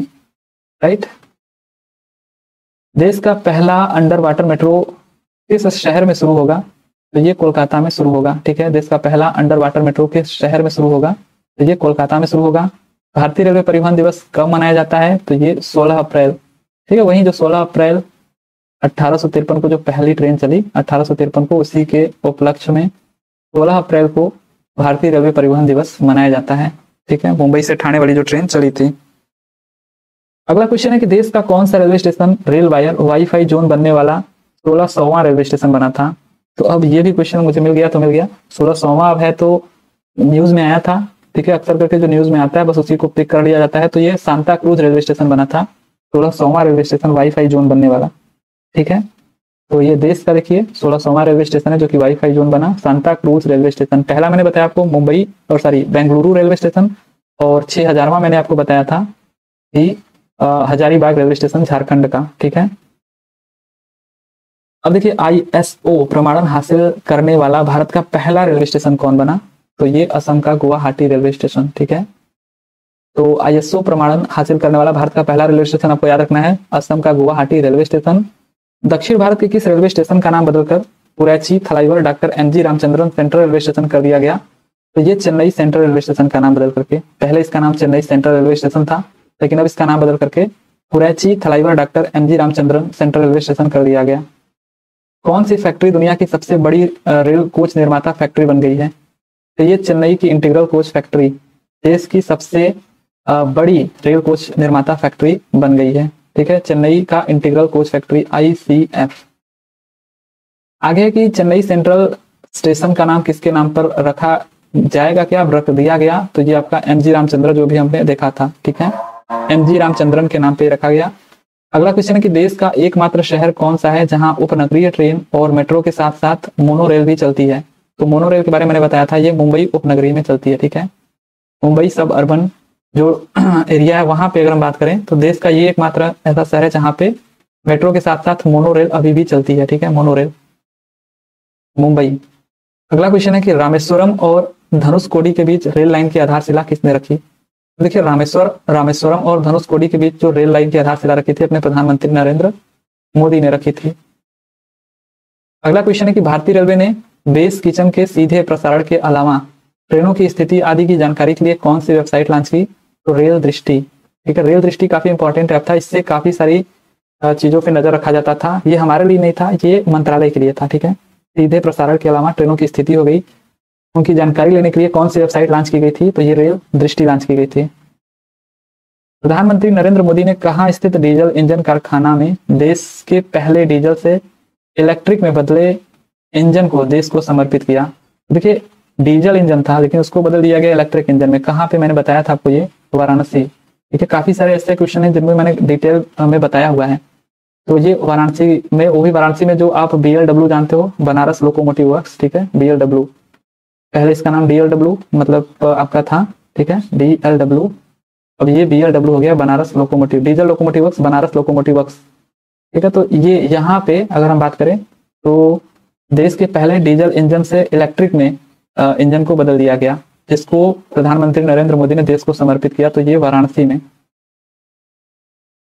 S1: राइट। देश का पहला अंडर वाटर मेट्रो किस शहर में शुरू होगा, तो ये कोलकाता में शुरू होगा, ठीक है। देश का पहला अंडर वाटर मेट्रो किस शहर में शुरू होगा, तो ये कोलकाता में शुरू होगा। भारतीय रेलवे परिवहन दिवस कब मनाया जाता है, तो ये 16 अप्रैल, ठीक है। वहीं जो 16 अप्रैल 1853 को जो पहली ट्रेन चली 1853 को, उसी के उपलक्ष्य में 16 अप्रैल को भारतीय रेलवे परिवहन दिवस मनाया जाता है, ठीक है। मुंबई से ठाणे वाली जो ट्रेन चली थी। अगला क्वेश्चन है कि देश का कौन सा railway station rail wire wifi zone बनने वाला 1600वां रेलवे स्टेशन बना था, तो अब ये भी क्वेश्चन मुझे मिल गया, तो मिल गया 1600वां अब है, तो न्यूज में आया था, ठीक है। अक्सर करके जो न्यूज में आता है बस उसी को पिक कर लिया जाता है। तो ये सांता क्रूज रेलवे स्टेशन बना था, 1600वां रेलवे स्टेशन वाईफाई जोन बनने वाला, ठीक है। तो ये देश का देखिए 1600वां रेलवे स्टेशन है जो कि वाईफाई जोन बना, सांता क्रूज रेलवे स्टेशन। पहला मैंने बताया आपको मुंबई और बेंगलुरु रेलवे स्टेशन, और 6000वां मैंने आपको बताया था कि हजारीबाग रेलवे स्टेशन झारखंड का, ठीक है। अब देखिए ISO प्रमाणन हासिल करने वाला भारत का पहला रेलवे स्टेशन कौन बना, तो ये असम का गुवाहाटी रेलवे स्टेशन, ठीक है। तो ISO प्रमाणन हासिल करने वाला भारत का पहला रेलवे स्टेशन आपको याद रखना है, असम का गुवाहाटी रेलवे स्टेशन। दक्षिण भारत के किस रेलवे स्टेशन का नाम बदलकर Puratchi Thalaivar doctor MG Ramachandran central railway station कर दिया गया, तो ये चेन्नई सेंट्रल रेलवे स्टेशन का नाम बदल करके, पहले इसका नाम चेन्नई सेंट्रल रेलवे स्टेशन था, लेकिन अब इसका नाम बदल करके Puratchi Thalaivar doctor MG Ramachandran central railway station कर दिया गया। कौन सी फैक्ट्री दुनिया की सबसे बड़ी रेल कोच निर्माता फैक्ट्री बन गई है, तो ये चेन्नई की इंटीग्रल कोच फैक्ट्री देश की सबसे बड़ी रेल कोच निर्माता फैक्ट्री बन गई है, ठीक है। चेन्नई का इंटीग्रल कोच फैक्ट्री ICF। आगे है कि चेन्नई सेंट्रल स्टेशन का नाम किसके नाम पर रखा जाएगा, क्या रख दिया गया, तो ये आपका MG रामचंद्र जो भी हमने देखा था, ठीक है, MG रामचंद्रन के नाम पे रखा गया। अगला क्वेश्चन है कि देश का एकमात्र शहर कौन सा है जहां उपनगरीय ट्रेन और मेट्रो के साथ साथ मोनो रेल भी चलती है, तो मोनो रेल के बारे में मैंने बताया था, ये मुंबई उपनगरीय में चलती है, ठीक है। मुंबई सब अर्बन जो एरिया है वहां पे अगर हम बात करें तो देश का ये एकमात्र ऐसा शहर है जहां पे मेट्रो के साथ साथ मोनो रेल अभी भी चलती है, ठीक है, मोनो रेल मुंबई। अगला क्वेश्चन है कि रामेश्वरम और धनुषकोडी के बीच रेल लाइन की आधारशिला किसने रखी, देखिए रामेश्वरम और धनुषकोडी के बीच जो रेल लाइन की आधारशिला रखी थी अपने प्रधानमंत्री नरेंद्र मोदी ने रखी थी। अगला क्वेश्चन है कि भारतीय रेलवे ने बेस किचन के सीधे प्रसारण के अलावा ट्रेनों की स्थिति आदि की जानकारी के लिए कौन सी वेबसाइट लॉन्च की, तो रेल दृष्टि, ठीक है। रेल दृष्टि काफी इंपॉर्टेंट ऐप था, इससे काफी सारी चीजों पे नजर रखा जाता था। ये हमारे लिए नहीं था, ये मंत्रालय के लिए था, ठीक है। सीधे प्रसारण के अलावा ट्रेनों की स्थिति हो गई, उनकी जानकारी लेने के लिए कौन सी वेबसाइट लॉन्च की गई थी, तो ये रेल दृष्टि लॉन्च की गई थी। प्रधानमंत्री नरेंद्र मोदी ने कहाँ स्थित डीजल इंजन कारखाना में देश के पहले डीजल से इलेक्ट्रिक में बदले इंजन को देश को समर्पित किया। देखिए डीजल इंजन था लेकिन उसको बदल दिया गया इलेक्ट्रिक इंजन में, कहाँ पे मैंने बताया था आपको, ये वाराणसी, ठीक है। काफी सारे ऐसे क्वेश्चन हैं जिनमें मैंने डिटेल में बताया हुआ है। तो ये वाराणसी में, वो भी वाराणसी में जो आप BLW जानते हो, बनारस लोकोमोटिव वर्क्स, ठीक है, BLW, पहले इसका नाम DLW मतलब आपका था, ठीक है, DLW, अब ये BLW हो गया, Banaras locomotive, diesel locomotive works, Banaras locomotive works, ठीक है। तो ये यहाँ पे अगर हम बात करें तो देश के पहले डीजल इंजन से इलेक्ट्रिक में इंजन को बदल दिया गया, जिसको प्रधानमंत्री नरेंद्र मोदी ने देश को समर्पित किया, तो ये वाराणसी में।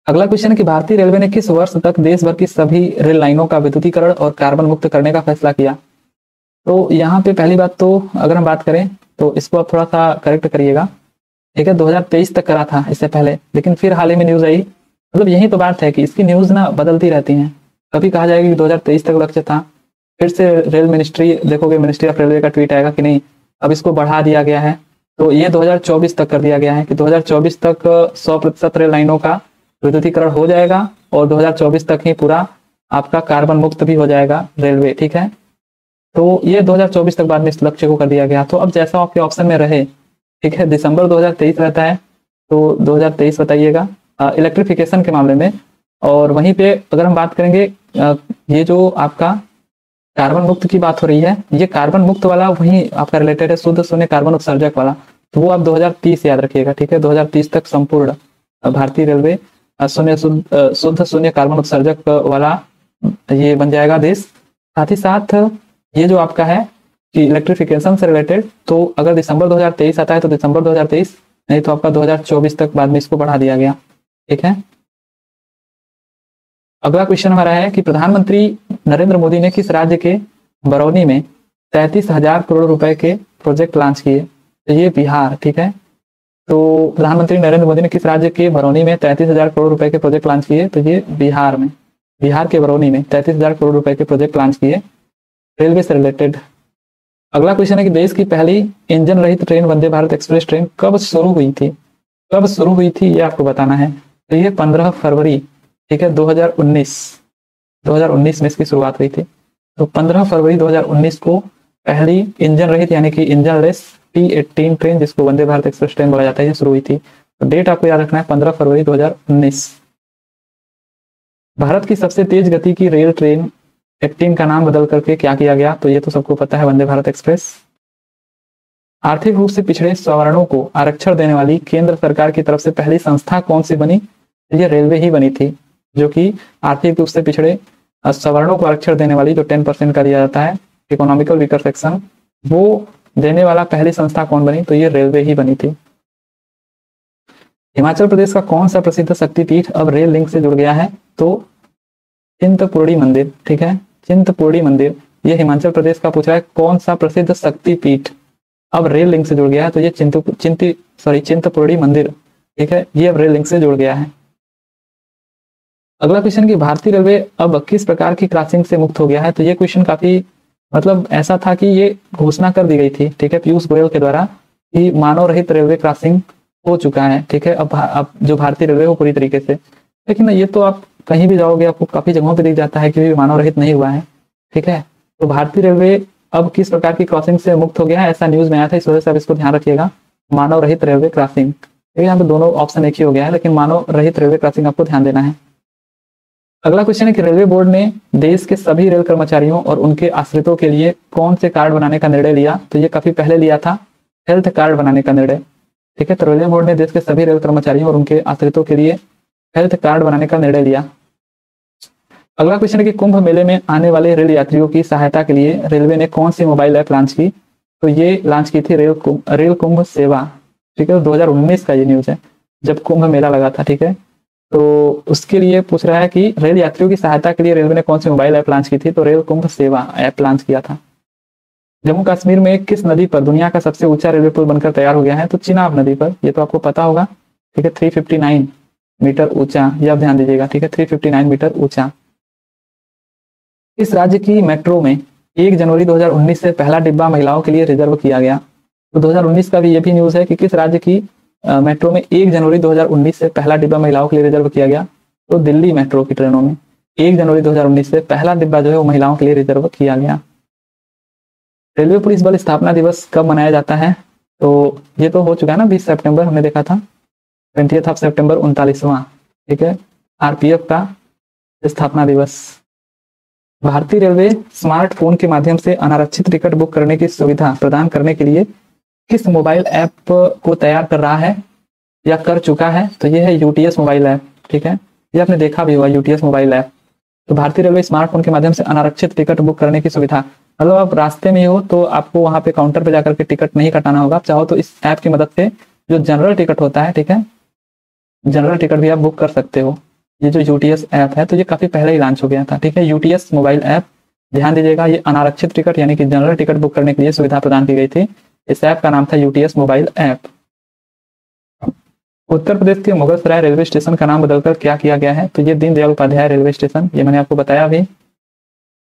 S1: अगला क्वेश्चन है कि भारतीय रेलवे ने किस वर्ष तक देश भर की सभी रेल लाइनों का विद्युतीकरण और कार्बन मुक्त करने का फैसला किया, तो यहाँ पे पहली बात तो अगर हम बात करें तो इसको आप थोड़ा सा करेक्ट करिएगा, ठीक है, 2023 तक करा था इससे पहले, लेकिन फिर हाल ही में न्यूज आई मतलब यही तो बात है कि इसकी न्यूज ना बदलती रहती हैं। कभी कहा जाएगा कि 2023 तक लक्ष्य था, फिर से रेल मिनिस्ट्री देखोगे, मिनिस्ट्री ऑफ रेलवे का ट्वीट आएगा कि नहीं अब इसको बढ़ा दिया गया है, तो ये 2024 तक कर दिया गया है कि 2024 तक 100% रेल लाइनों का विद्युतीकरण हो जाएगा और 2024 तक ही पूरा आपका कार्बन मुक्त भी हो जाएगा रेलवे, ठीक है। तो ये 2024 तक बाद में इस लक्ष्य को कर दिया गया। तो अब जैसा आपके ऑप्शन में रहे, ठीक है, दिसंबर 2023 रहता है तो 2023 बताइएगा इलेक्ट्रिफिकेशन के मामले में। और वहीं पे अगर हम बात करेंगे ये जो आपका कार्बन मुक्त की बात हो रही है, ये कार्बन मुक्त वाला वही आपका रिलेटेड है शुद्ध शून्य कार्बन उत्सर्जक वाला, तो वो आप 2030 याद रखिएगा, ठीक है। 2030 तक संपूर्ण भारतीय रेलवे शुद्ध शून्य कार्बन उत्सर्जक वाला ये बन जाएगा देश। साथ ही साथ ये जो आपका है कि इलेक्ट्रिफिकेशन से रिलेटेड, तो अगर दिसंबर 2023 आता है तो दिसंबर 2023, नहीं तो आपका 2024 तक बाद में इसको बढ़ा दिया गया, ठीक है। अगला क्वेश्चन हमारा है कि प्रधानमंत्री नरेंद्र मोदी ने किस राज्य के बरौनी में 33,000 करोड़ रुपए के प्रोजेक्ट लॉन्च किए? तो ये बिहार, ठीक है। तो प्रधानमंत्री नरेंद्र मोदी ने किस राज्य के बरौनी में 33,000 करोड़ रुपए के प्रोजेक्ट लॉन्च किए? तो ये बिहार में, बिहार के बरौनी में 33,000 करोड़ रुपए के प्रोजेक्ट लॉन्च किए रेलवे से रिलेटेड। अगला क्वेश्चन है कि देश की पहली इंजन रहित ट्रेन वंदे भारत एक्सप्रेस ट्रेन कब शुरू हुई थी? कब शुरू हुई थी ये आपको बताना है। तो ये 15 फरवरी, ठीक है, 2019 में इसकी शुरुआत हुई थी। तो 15 फरवरी 2019 को पहली इंजन रहित यानी कि इंजन लेस T18 ट्रेन, जिसको वंदे भारत एक्सप्रेस ट्रेन बोला जाता है, ये शुरू हुई थी। तो डेट आपको याद रखना है 15 फरवरी 2019। भारत की सबसे तेज गति की रेल ट्रेन 18 का नाम बदल करके क्या किया गया? तो ये तो सबको पता है, वंदे भारत एक्सप्रेस। आर्थिक रूप से पिछड़े सवर्णों को आरक्षण देने वाली केंद्र सरकार की तरफ से पहली संस्था कौन सी बनी? ये रेलवे ही बनी थी, जो कि आर्थिक रूप से पिछड़े सवर्णों को आरक्षण देने वाली, जो 10% का दिया जाता है इकोनॉमिकल वीकर सेक्शन, वो देने वाला पहली संस्था कौन बनी? तो ये रेलवे ही बनी थी। हिमाचल प्रदेश का कौन सा प्रसिद्ध शक्तिपीठ अब रेल लिंक से जुड़ गया है? तो चिंतपूर्णी मंदिर, ठीक है, चिंतपूर्णी मंदिर। ये हिमाचल प्रदेश का पूछ रहा है कौन सा प्रसिद्ध शक्तिपीठ अब रेल लिंक से जुड़ गया है? तो ये चिंतपूर्णी मंदिर, ठीक है, ये अब रेल लिंक से जुड़ गया है। अगला क्वेश्चन कि भारतीय रेलवे अब किस प्रकार की क्रॉसिंग से मुक्त हो गया है? तो ये क्वेश्चन काफी मतलब ऐसा था कि ये घोषणा कर दी गई थी, ठीक है, पीयूष गोयल के द्वारा कि मानव रहित रेलवे क्रॉसिंग हो चुका है, ठीक है, अब जो भारतीय रेलवे हो पूरी तरीके से। लेकिन ये तो आप कहीं भी जाओगे आपको काफी जगहों पे दिख जाता है कि मानव रहित नहीं हुआ है, ठीक है। तो भारतीय रेलवे अब किस प्रकार की क्रॉसिंग से मुक्त हो गया है, ऐसा न्यूज में आया था, इस वजह से आप इसको ध्यान रखिएगा, मानव रहित रेलवे क्रॉसिंग। यहाँ पे दोनों ऑप्शन एक ही हो गया है, लेकिन मानव रहित रेलवे क्रॉसिंग आपको ध्यान देना है। अगला क्वेश्चन है कि रेलवे बोर्ड ने देश के सभी रेल कर्मचारियों और उनके आश्रितों के लिए कौन से कार्ड बनाने का निर्णय लिया? तो ये काफी पहले लिया था, हेल्थ कार्ड बनाने का निर्णय, ठीक है। तो रेलवे बोर्ड ने देश के सभी रेल कर्मचारियों और उनके आश्रितों के लिए हेल्थ कार्ड बनाने का निर्णय लिया। अगला क्वेश्चन है कि कुंभ मेले में आने वाले रेल यात्रियों की सहायता के लिए रेलवे ने कौन सी मोबाइल ऐप लॉन्च की? तो ये लॉन्च की थी रेल कुंभ सेवा, ठीक है। 2019 का ये न्यूज है, जब कुंभ मेला लगा था, ठीक है। तो उसके लिए पूछ रहा है कि रेल यात्रियों की सहायता के लिए रेलवे ने कौन सी मोबाइल ऐप लॉन्च की थी? तो रेल कुंभ सेवा ऐप लॉन्च किया था। जम्मू कश्मीर में किस नदी पर दुनिया का सबसे ऊंचा रेलवे पुल बनकर तैयार हो गया है? तो चिनाब नदी पर, ये तो आपको पता होगा, ठीक है, 359 मीटर ऊंचा, ये आप ध्यान दीजिएगा, ठीक है, 359 मीटर ऊंचा। इस राज्य की मेट्रो में 1 जनवरी 2019 से पहला डिब्बा महिलाओं के लिए रिजर्व किया गया। तो 2019 का भी ये भी न्यूज है कि किस राज्य की मेट्रो में 1 जनवरी 2019 से पहला डिब्बा महिलाओं के लिए रिजर्व किया गया? तो दिल्ली मेट्रो की ट्रेनों में 1 जनवरी 2019 से पहला डिब्बा जो है वो महिलाओं के लिए रिजर्व किया गया। रेलवे पुलिस बल स्थापना दिवस कब मनाया जाता है? तो ये तो हो चुका है ना, 20 सितंबर हमने देखा था, 20 सितंबर 39वां, ठीक है, आरपीएफ का स्थापना दिवस। भारतीय रेलवे स्मार्टफोन के माध्यम से अनारक्षित टिकट बुक करने की सुविधा प्रदान करने के लिए किस मोबाइल ऐप को तैयार कर रहा है या कर चुका है? तो ये है यूटीएस मोबाइल ऐप, ठीक है, ये आपने देखा भी होगा, यूटीएस मोबाइल ऐप। तो भारतीय रेलवे स्मार्टफोन के माध्यम से अनारक्षित टिकट बुक करने की सुविधा, मतलब आप रास्ते में हो तो आपको वहां पे काउंटर पे जाकर के टिकट नहीं कटाना होगा, आप चाहो तो इस ऐप की मदद से जो जनरल टिकट होता है, ठीक है, जनरल टिकट भी आप बुक कर सकते हो। ये जो यूटीएस ऐप है तो ये काफी पहले ही लॉन्च हो गया था, ठीक है, यूटीएस मोबाइल ऐप, ध्यान दीजिएगा, ये अनारक्षित टिकट यानी कि जनरल टिकट बुक करने के लिए सुविधा प्रदान की गई थी। इस ऐप का नाम था UTS mobile app. Uttar Pradesh के मुगलसराय रेलवे स्टेशन का नाम बदलकर क्या किया गया है? तो ये दीनदयाल उपाध्याय रेलवे स्टेशन, ये मैंने आपको बताया अभी।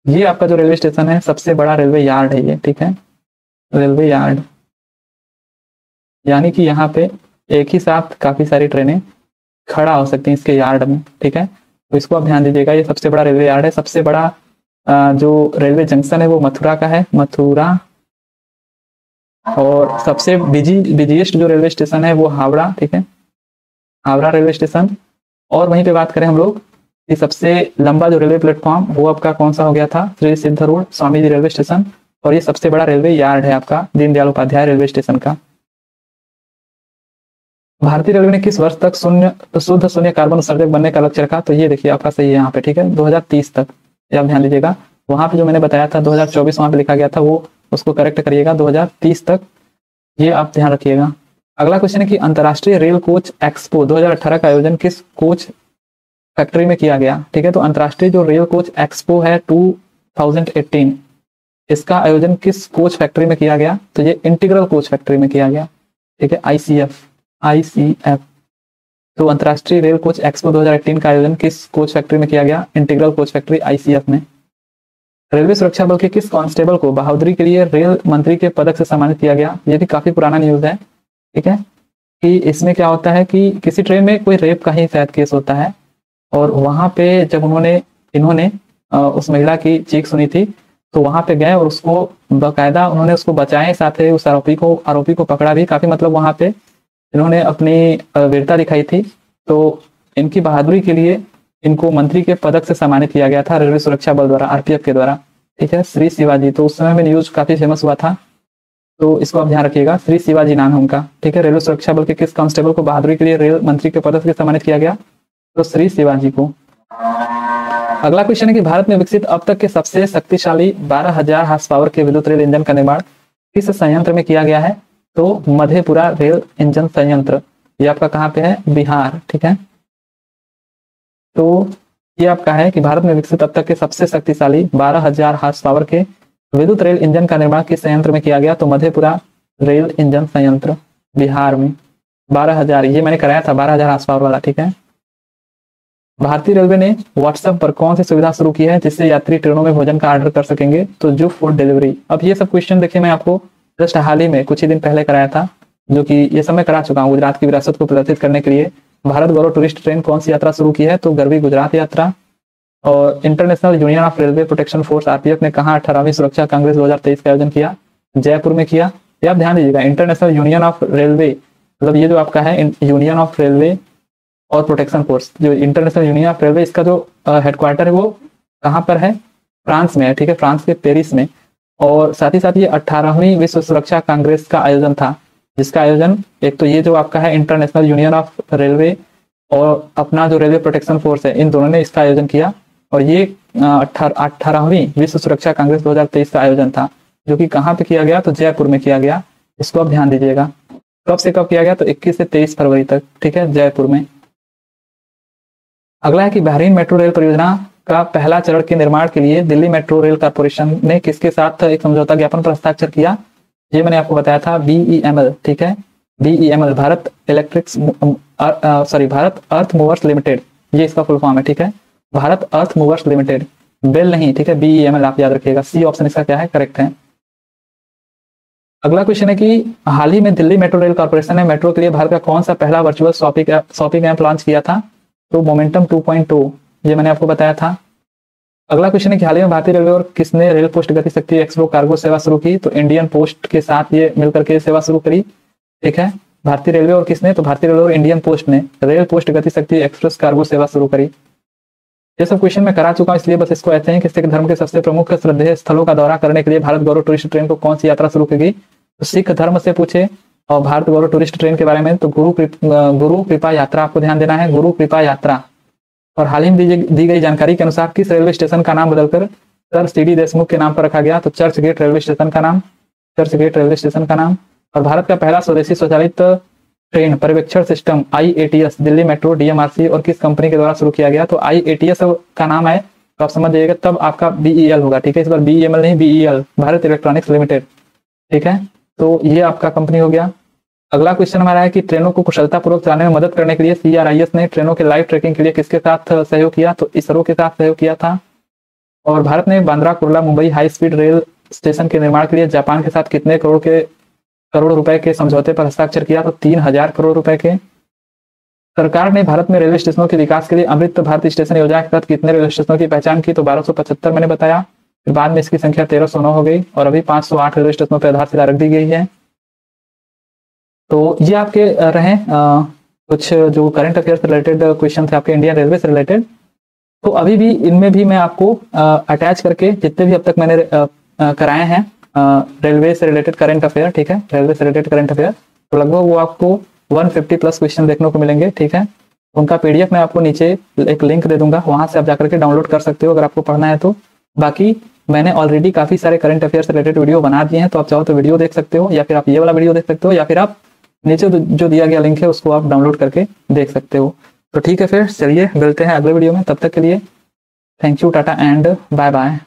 S1: ये आपका जो रेलवे स्टेशन है सबसे बड़ा रेलवे यार्ड है ये, ठीक है, रेलवे यार्ड, यानी कि यहाँ पे एक ही साथ काफी सारी ट्रेनें खड़ा हो सकती हैं इसके यार्ड में, ठीक है। तो इसको आप ध्यान दीजिएगा, ये सबसे बड़ा रेलवे यार्ड है। सबसे बड़ा जो रेलवे जंक्शन है वो मथुरा का है, मथुरा। और सबसे बिजीएस्ट जो रेलवे स्टेशन है वो हावड़ा, ठीक है, हावड़ा रेलवे स्टेशन। और वहीं पे बात करें हम लोग कि सबसे लंबा जो रेलवे प्लेटफॉर्म वो आपका कौन सा हो गया था? श्री सिद्ध road Swami ji railway station. और ये सबसे बड़ा रेलवे यार्ड है आपका दीनदयाल उपाध्याय रेलवे स्टेशन का। भारतीय रेलवे ने किस वर्ष तक शुद्ध शून्य कार्बन उत्सर्जक बनने का लक्ष्य रखा? तो ये देखिए आपका सही है यहाँ पे, ठीक है, 2030 तक। ये आप ध्यान दीजिएगा, वहां पे जो मैंने बताया था 2024 वहां पे लिखा गया था, वो उसको करेक्ट करिएगा, 2030 तक, ये आप ध्यान रखिएगा। अगला क्वेश्चन है कि अंतर्राष्ट्रीय रेल कोच एक्सपो 2018 का आयोजन किस कोच फैक्ट्री में किया गया? ठीक है, तो अंतर्राष्ट्रीय जो रेल कोच एक्सपो है 2018, इसका आयोजन किस कोच फैक्ट्री में किया गया? तो ये इंटीग्रल कोच फैक्ट्री में किया गया, ठीक है, आईसीएफ। तो अंतर्राष्ट्रीय रेल कोच एक्सपो 2018 का आयोजन किस कोच फैक्ट्री में किया गया? इंटीग्रल कोच फैक्ट्री आईसीएफ में। रेलवे सुरक्षा बल के किस कांस्टेबल को बहादुरी के लिए रेल मंत्री के पदक से सम्मानित किया गया? ये भी काफी पुराना न्यूज है, ठीक है, कि इसमें क्या होता है कि किसी ट्रेन में कोई रेप का ही शायद केस होता है, और वहां पे जब इन्होंने उस महिला की चीख सुनी थी, तो वहां पे गए और उसको बाकायदा उन्होंने उसको बचाए, साथ ही उस आरोपी को पकड़ा भी। काफी मतलब वहां पे इन्होंने अपनी वीरता दिखाई थी। तो इनकी बहादुरी के लिए इनको मंत्री के पदक से सम्मानित किया गया था रेलवे सुरक्षा बल द्वारा, आरपीएफ के द्वारा, ठीक है, श्री शिवाजी। तो उस समय में न्यूज काफी फेमस हुआ था, तो इसको आप ध्यान रखिएगा, श्री शिवाजी नाम है उनका, ठीक है। रेलवे सुरक्षा बल के किस कांस्टेबल को बहादुरी के लिए रेल मंत्री के पदक से सम्मानित किया गया? तो श्री शिवाजी को। अगला क्वेश्चन है कि भारत में विकसित अब तक के सबसे शक्तिशाली 12,000 हॉर्स पावर के विद्युत रेल इंजन का निर्माण किस संयंत्र में किया गया है? तो मधेपुरा रेल इंजन संयंत्र, ये आपका कहाँ पे है? बिहार, ठीक है। तो ये आपका है कि भारत में विकसित अब तक के सबसे शक्तिशाली 12,000 हॉर्स पावर के विद्युत रेल इंजन का निर्माण किस संयंत्र में किया गया? तो मधेपुरा रेल इंजन संयंत्र, बिहार में। 12,000, ये मैंने कराया था 12,000 हॉर्स पावर वाला, ठीक है। भारतीय रेलवे ने व्हाट्सएप पर कौन सी सुविधा शुरू की है जिससे यात्री ट्रेनों में भोजन का ऑर्डर कर सकेंगे? तो जो फूड डिलीवरी। अब ये सब क्वेश्चन देखिए मैं आपको जस्ट हाल ही में कुछ ही दिन पहले कराया था, जो कि ये सब मैं करा चुका हूँ। गुजरात की विरासत को प्रदर्शित करने के लिए भारत गौरव टूरिस्ट ट्रेन कौन सी यात्रा शुरू की है? तो गरवी गुजरात यात्रा। और international union of railway protection force RPF ने कहा 18वीं सुरक्षा कांग्रेस 2023 का आयोजन किया? जयपुर में किया। ये आप ध्यान दीजिएगा, इंटरनेशनल यूनियन ऑफ रेलवे, मतलब ये जो आपका है यूनियन ऑफ रेलवे और प्रोटेक्शन फोर्स, जो इंटरनेशनल यूनियन ऑफ रेलवे, इसका जो हेडक्वार्टर है वो कहाँ पर है? फ्रांस में है, ठीक है, फ्रांस के पेरिस में। और साथ ही साथ ये 18वीं विश्व सुरक्षा कांग्रेस का आयोजन था, जिसका आयोजन एक तो ये जो आपका है इंटरनेशनल यूनियन ऑफ रेलवे और अपना जो रेलवे प्रोटेक्शन फोर्स है, इन दोनों ने इसका आयोजन किया। और ये 18वीं विश्व सुरक्षा कांग्रेस 2023 का आयोजन था, जो कि कहाँ पे किया गया? तो जयपुर में किया गया। इसको आप ध्यान दीजिएगा, कब से कब किया गया? तो 21 से 23 फरवरी तक, ठीक है, जयपुर में। अगला है कि बहरीन मेट्रो रेल परियोजना का पहला चरण के निर्माण के लिए दिल्ली मेट्रो रेल कॉर्पोरेशन ने किसके साथ एक समझौता ज्ञापन पर हस्ताक्षर किया? ये मैंने आपको बताया था, BEML, ठीक है, BEML, भारत भारत अर्थ मूवर्स लिमिटेड, ये इसका फुल फॉर्म है, ठीक है, भारत अर्थ मूवर्स लिमिटेड, बेल नहीं, ठीक है, BEML आप याद रखिएगा। सी ऑप्शन इसका क्या है? करेक्ट है। अगला क्वेश्चन है कि हाल ही में दिल्ली मेट्रो रेल कॉर्पोरेशन ने मेट्रो के लिए भारत का कौन सा पहला वर्चुअल शॉपिंग ऐप लॉन्च किया था? तो मोमेंटम 2.2, ये मैंने आपको बताया था। अगला क्वेश्चन है कि हाल ही में भारतीय रेलवे और किसने रेल पोस्ट गति शक्ति एक्सप्रो कार्गो सेवा शुरू की? तो इंडियन पोस्ट के साथ ये मिलकर के सेवा शुरू करी, ठीक है। भारतीय रेलवे और किसने? तो भारतीय रेलवे और इंडियन पोस्ट ने रेल पोस्ट गति शक्ति एक्सप्रेस कार्गो सेवा शुरू करी। ये सब क्वेश्चन मैं करा चुका हूँ, इसलिए बस इसको ऐसे हैं कि सिख धर्म के सबसे प्रमुख श्रद्धेय स्थलों का दौरा करने के लिए भारत गौरव टूरिस्ट ट्रेन को कौन सी यात्रा शुरू की? तो सिख धर्म से पूछे और भारत गौरव टूरिस्ट ट्रेन के बारे में, तो गुरु कृपा यात्रा आपको ध्यान देना है, गुरु कृपा यात्रा। और हाल ही में दी गई जानकारी के अनुसार किस रेलवे स्टेशन का नाम बदलकर सर CD देशमुख के नाम पर रखा गया? तो चर्च गेट रेलवे स्टेशन का नाम, चर्च गेट रेलवे स्टेशन का नाम। और भारत का पहला स्वदेशी स्वचालित ट्रेन पर्यवेक्षण system IATS Delhi metro DMRC और किस कंपनी के द्वारा शुरू किया गया? तो IATS का नाम है, तो आप समझ जाइएगा, तब आपका BEL होगा, ठीक है, इस बार BEML नहीं, BEL, भारत इलेक्ट्रॉनिक्स लिमिटेड, ठीक है। तो ये आपका कंपनी हो गया। अगला क्वेश्चन हमारा है कि ट्रेनों को कुशलतापूर्वक चलाने में मदद करने के लिए CRIS ने ट्रेनों के लाइव ट्रैकिंग के लिए किसके साथ सहयोग किया? तो इसरो के साथ सहयोग किया था। और भारत ने Bandra Kurla Mumbai high speed rail station के निर्माण के लिए जापान के साथ कितने करोड़ रुपए के समझौते पर हस्ताक्षर किया? तो 3000 करोड़ रुपए के। सरकार ने भारत में रेलवे स्टेशनों के विकास के लिए अमृत भारत स्टेशन योजना के तहत कितने रेलवे स्टेशनों की पहचान की? तो 1275 मैंने बताया। फिर बाद में इसकी संख्या 1309 हो गई और अभी 508 रेलवे स्टेशनों पर आधारशिला रख दी गई है। तो ये आपके रहे कुछ जो करंट अफेयर से रिलेटेड क्वेश्चन थे आपके इंडियन रेलवे से रिलेटेड। तो अभी भी इनमें भी मैं आपको अटैच करके जितने भी अब तक मैंने कराए हैं रेलवे से रिलेटेड करंट अफेयर, ठीक है, रेलवे से रिलेटेड करंट अफेयर, तो लगभग वो आपको 150 प्लस क्वेश्चन देखने को मिलेंगे, ठीक है। उनका PDF मैं आपको नीचे एक लिंक दे दूंगा, वहां से आप जाकर के डाउनलोड कर सकते हो अगर आपको पढ़ना है तो। बाकी मैंने ऑलरेडी काफी सारे करंट अफेयर से रिलेटेड वीडियो बना दिए हैं, तो आप चाहो तो वीडियो देख सकते हो, या फिर आप ये वाला वीडियो देख सकते हो, या फिर आप नीचे जो दिया गया लिंक है उसको आप डाउनलोड करके देख सकते हो। तो ठीक है, फिर चलिए मिलते हैं अगले वीडियो में। तब तक के लिए thank you, tata and bye bye.